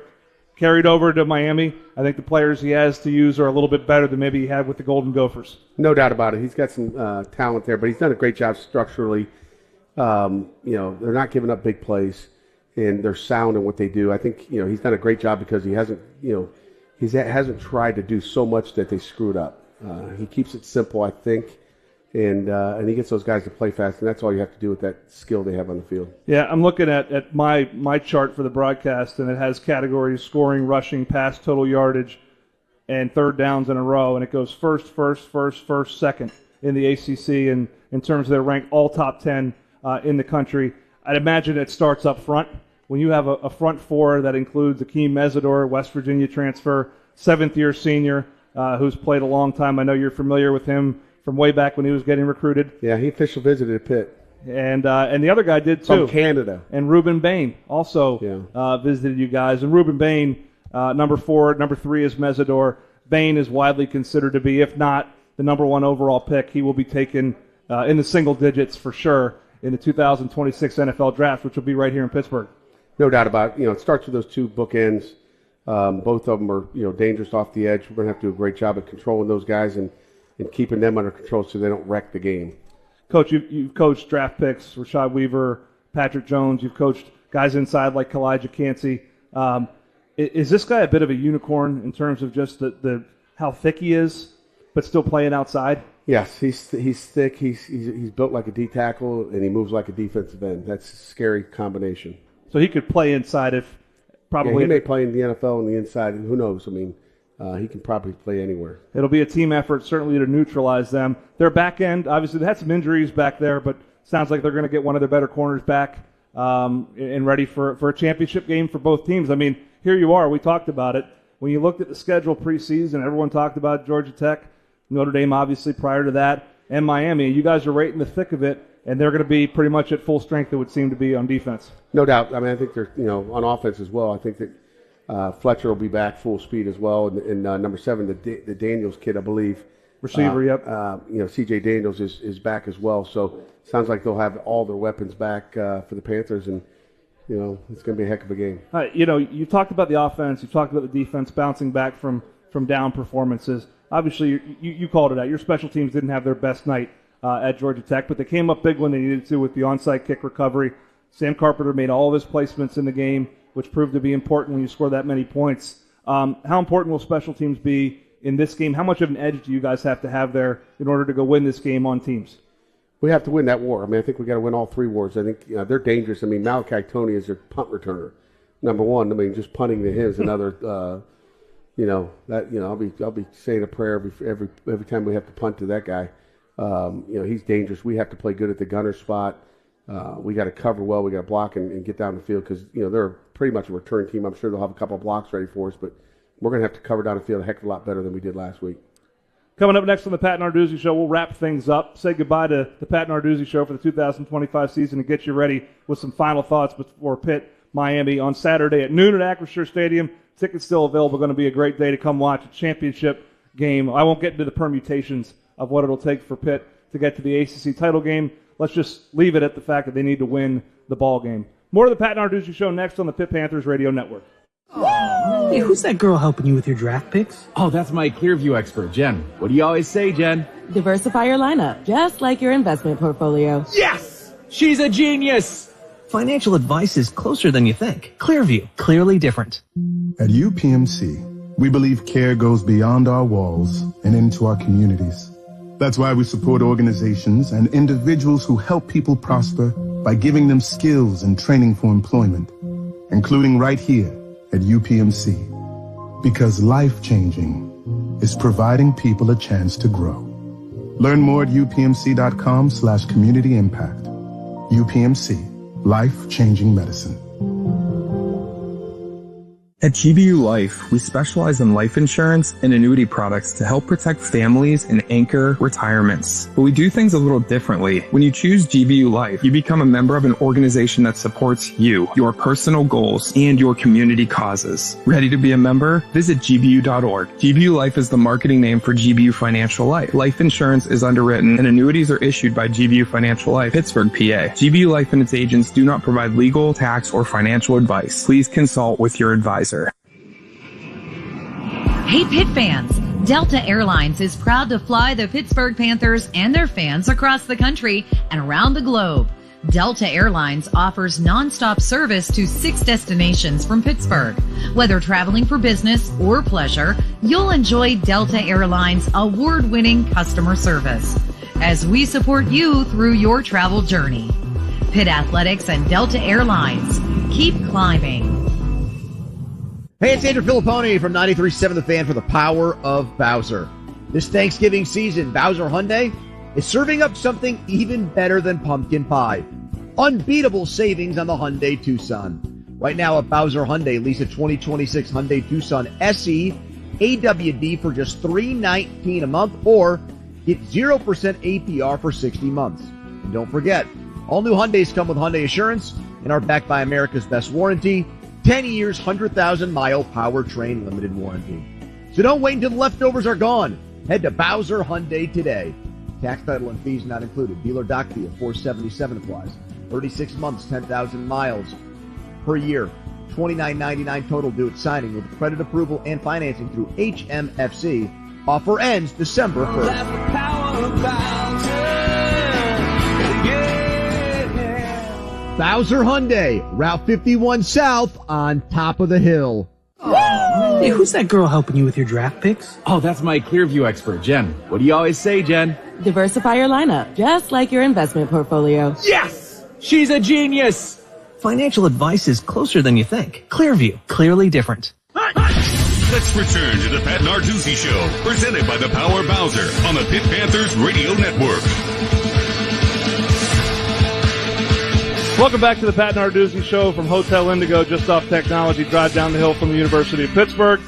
Carried over to Miami. I think the players he has to use are a little bit better than maybe he had with the Golden Gophers. No doubt about it. He's got some talent there, but he's done a great job structurally. They're not giving up big plays, and they're sound in what they do. I think he's done a great job because he hasn't tried to do so much that they screwed up. He keeps it simple, I think, and he gets those guys to play fast, and that's all you have to do with that skill they have on the field. Yeah, I'm looking at my chart for the broadcast, and it has categories: scoring, rushing, pass, total yardage, and third downs in a row, and it goes first, second in the ACC, and in terms of their rank, all top 10 in the country. I'd imagine it starts up front. When you have a front four that includes Akeem Mesidor, West Virginia transfer, 7th-year senior, who's played a long time. I know you're familiar with him from way back when he was getting recruited. Yeah, he official visited Pitt. And the other guy did too. From Canada. And Ruben Bain also visited you guys. And Ruben Bain, number 4, number 3 is Mesidor. Bain is widely considered to be, if not the number 1 overall pick. He will be taken in the single digits for sure in the 2026 NFL Draft, which will be right here in Pittsburgh. No doubt about it. It starts with those two bookends. Both of them are, dangerous off the edge. We're going to have to do a great job at controlling those guys and keeping them under control so they don't wreck the game. Coach, you've coached draft picks, Rashad Weaver, Patrick Jones. You've coached guys inside like Kalijah Cansey. Is this guy a bit of a unicorn in terms of just the how thick he is, but still playing outside? Yes, he's thick. He's built like a D tackle, and he moves like a defensive end. That's a scary combination. So he could play inside if probably. Yeah, he may play in the NFL on the inside. Who knows? I mean, he can probably play anywhere. It'll be a team effort, certainly, to neutralize them. Their back end, obviously, they had some injuries back there, but sounds like they're going to get one of their better corners back and ready for a championship game for both teams. I mean, here you are. We talked about it. When you looked at the schedule preseason, everyone talked about Georgia Tech, Notre Dame, obviously, prior to that, and Miami. You guys are right in the thick of it, and they're going to be pretty much at full strength, it would seem to be, on defense. No doubt. I mean, I think they're, on offense as well. I think that Fletcher will be back full speed as well. And number 7, the Daniels kid, I believe. Receiver, yep. C.J. Daniels is back as well. So sounds like they'll have all their weapons back for the Panthers, and it's going to be a heck of a game. You talked about the offense. You talked about the defense bouncing back from down performances. Obviously, you called it out. Your special teams didn't have their best night at Georgia Tech, but they came up big when they needed to with the onside kick recovery. Sam Carpenter made all of his placements in the game, which proved to be important when you score that many points. How important will special teams be in this game? How much of an edge do you guys have to have there in order to go win this game on teams? We have to win that war. I mean, I think we got to win all 3 wars. I think they're dangerous. I mean, Malachi Tony is their punt returner, number 1. I mean, just punting to him is another. I'll be saying a prayer every time we have to punt to that guy. He's dangerous. We have to play good at the gunner spot. We got to cover well. We got to block and get down the field because they're pretty much a return team. I'm sure they'll have a couple of blocks ready for us, but we're going to have to cover down the field a heck of a lot better than we did last week. Coming up next on the Pat Narduzzi Show, we'll wrap things up, say goodbye to the Pat Narduzzi Show for the 2025 season, and get you ready with some final thoughts before Pitt, Miami on Saturday at noon at Acrisure Stadium. Tickets still available. Going to be a great day to come watch a championship game. I won't get into the permutations of what it'll take for Pitt to get to the ACC title game. Let's just leave it at the fact that they need to win the ball game. More of the Pat Narduzzi Show next on the Pitt Panthers Radio Network. Hey, who's that girl helping you with your draft picks? Oh, that's my Clearview expert, Jen. What do you always say, Jen? Diversify your lineup, just like your investment portfolio. Yes! She's a genius! Financial advice is closer than you think. Clearview, clearly different. At UPMC, we believe care goes beyond our walls and into our communities. That's why we support organizations and individuals who help people prosper by giving them skills and training for employment, including right here at UPMC. Because life-changing is providing people a chance to grow. Learn more at upmc.com/community impact. UPMC, life-changing medicine. At GBU Life, we specialize in life insurance and annuity products to help protect families and anchor retirements. But we do things a little differently. When you choose GBU Life, you become a member of an organization that supports you, your personal goals, and your community causes. Ready to be a member? Visit gbu.org. GBU Life is the marketing name for GBU Financial Life. Life insurance is underwritten and annuities are issued by GBU Financial Life, Pittsburgh, PA. GBU Life and its agents do not provide legal, tax, or financial advice. Please consult with your advisor. Hey Pitt fans, Delta Airlines is proud to fly the Pittsburgh Panthers and their fans across the country and around the globe. Delta Airlines offers nonstop service to 6 destinations from Pittsburgh. Whether traveling for business or pleasure, you'll enjoy Delta Airlines' award-winning customer service as we support you through your travel journey. Pitt Athletics and Delta Airlines, keep climbing. Hey, it's Andrew Filipponi from 93.7 The Fan for the Power of Bowser. This Thanksgiving season, Bowser Hyundai is serving up something even better than pumpkin pie. Unbeatable savings on the Hyundai Tucson. Right now at Bowser Hyundai, lease a 2026 Hyundai Tucson SE AWD for just $319 a month, or get 0% APR for 60 months. And don't forget, all new Hyundais come with Hyundai Assurance and are backed by America's Best Warranty, 10 years, 100,000-mile powertrain limited warranty. So don't wait until the leftovers are gone. Head to Bowser Hyundai today. Tax, title, and fees not included. Dealer doc fee of $477 applies. 36 months, 10,000 miles per year. $29.99 total due at signing with credit approval and financing through HMFC. Offer ends December 1st. That's the power of Bowser Hyundai, Route 51 South on top of the hill. Hey, who's that girl helping you with your draft picks? Oh, that's my Clearview expert, Jen. What do you always say, Jen? Diversify your lineup, just like your investment portfolio. Yes! She's a genius! Financial advice is closer than you think. Clearview, clearly different. Let's return to the Pat Narduzzi Show, presented by the Power Bowser on the Pitt Panthers Radio Network. Welcome back to the Pat Narduzzi Show from Hotel Indigo, just off Technology Drive down the hill from the University of Pittsburgh.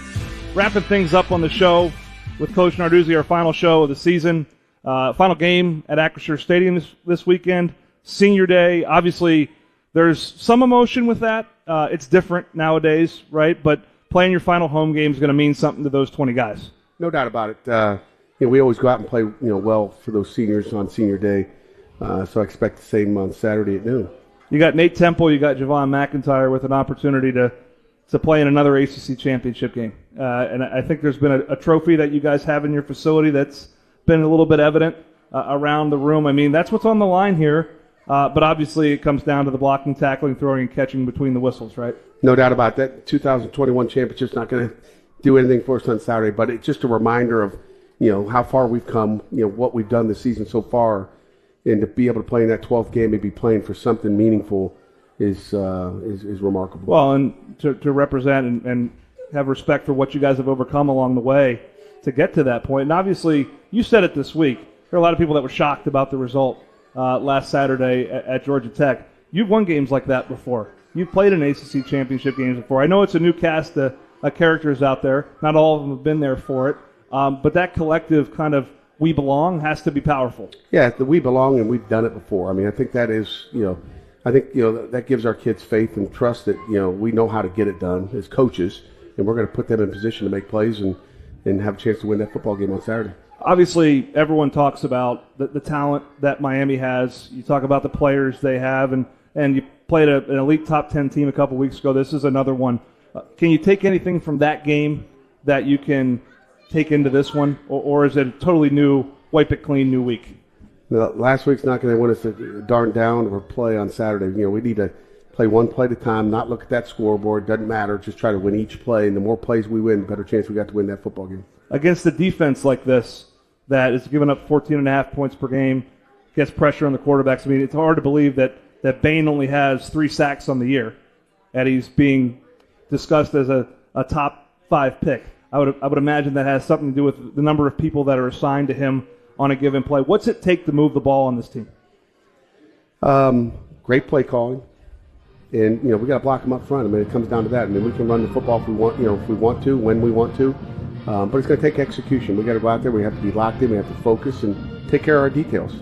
Wrapping things up on the show with Coach Narduzzi, our final show of the season. Final game at Acrisure Stadium this weekend. Senior Day. Obviously, there's some emotion with that. It's different nowadays, right? But playing your final home game is going to mean something to those 20 guys. No doubt about it. We always go out and play well for those seniors on Senior Day. So I expect the same on Saturday at noon. You got Nate Temple, you got Javon McIntyre with an opportunity to play in another ACC championship game. And I think there's been a trophy that you guys have in your facility that's been a little bit evident around the room. I mean, that's what's on the line here. But obviously it comes down to the blocking, tackling, throwing, and catching between the whistles, right? No doubt about that. 2021 championship's not going to do anything for us on Saturday, but it's just a reminder of, how far we've come, what we've done this season so far. And to be able to play in that 12th game and be playing for something meaningful is remarkable. Well, and to represent and have respect for what you guys have overcome along the way to get to that point. And obviously, you said it this week. There are a lot of people that were shocked about the result last Saturday at Georgia Tech. You've won games like that before. You've played in ACC championship games before. I know it's a new cast of characters out there. Not all of them have been there for it. But that collective kind of we belong has to be powerful. Yeah, the we belong, and we've done it before. I mean, I think that is, that gives our kids faith and trust that, we know how to get it done as coaches, and we're going to put them in position to make plays and have a chance to win that football game on Saturday. Obviously, everyone talks about the talent that Miami has. You talk about the players they have, and you played an elite top 10 team a couple weeks ago. This is another one. Can you take anything from that game that you can take into this one, or is it a totally new, wipe it clean, new week? Last week's not going to win us a darn down or play on Saturday. We need to play one play at a time, not look at that scoreboard. Doesn't matter. Just try to win each play, and the more plays we win, the better chance we got to win that football game. Against a defense like this that is giving up 14.5 points per game, gets pressure on the quarterbacks. I mean, it's hard to believe that Bain only has 3 sacks on the year, and he's being discussed as a top 5 pick. I would imagine that has something to do with the number of people that are assigned to him on a given play. What's it take to move the ball on this team? Great play calling, and we got to block them up front. I mean, it comes down to that. I mean, we can run the football if we want, if we want to, when we want to, but it's going to take execution. We got to go out there. We have to be locked in. We have to focus and take care of our details.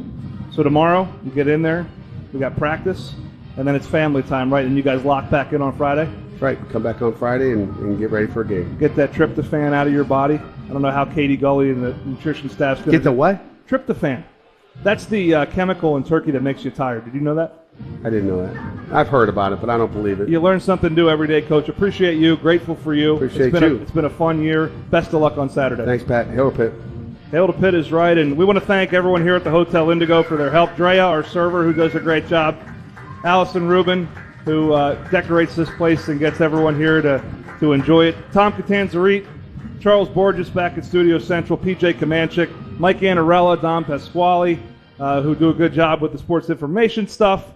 So tomorrow you get in there. We got practice, and then it's family time, right? And you guys lock back in on Friday. That's right. We come back on Friday and get ready for a game. Get that tryptophan out of your body. I don't know how Katie Gully and the nutrition staff's going to get the what? Tryptophan. That's the chemical in turkey that makes you tired. Did you know that? I didn't know that. I've heard about it, but I don't believe it. You learn something new every day, Coach. Appreciate you. Grateful for you. Appreciate you. It's been a fun year. Best of luck on Saturday. Thanks, Pat. Hail to Pitt. Hail to Pitt is right, and we want to thank everyone here at the Hotel Indigo for their help. Drea, our server, who does a great job. Allison Rubin, who decorates this place and gets everyone here to enjoy it. Tom Catanzarite, Charles Borges back at Studio Central, PJ Comanchik, Mike Annarella, Don Pasquale, who do a good job with the sports information stuff.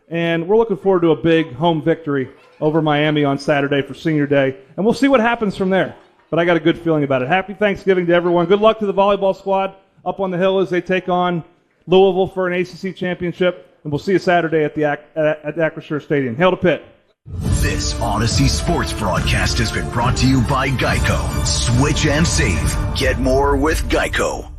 And we're looking forward to a big home victory over Miami on Saturday for Senior Day. And we'll see what happens from there. But I got a good feeling about it. Happy Thanksgiving to everyone. Good luck to the volleyball squad up on the hill as they take on Louisville for an ACC championship. And we'll see you Saturday at Acrisure Stadium. Hail to Pitt. This Odyssey Sports broadcast has been brought to you by Geico. Switch and save. Get more with Geico.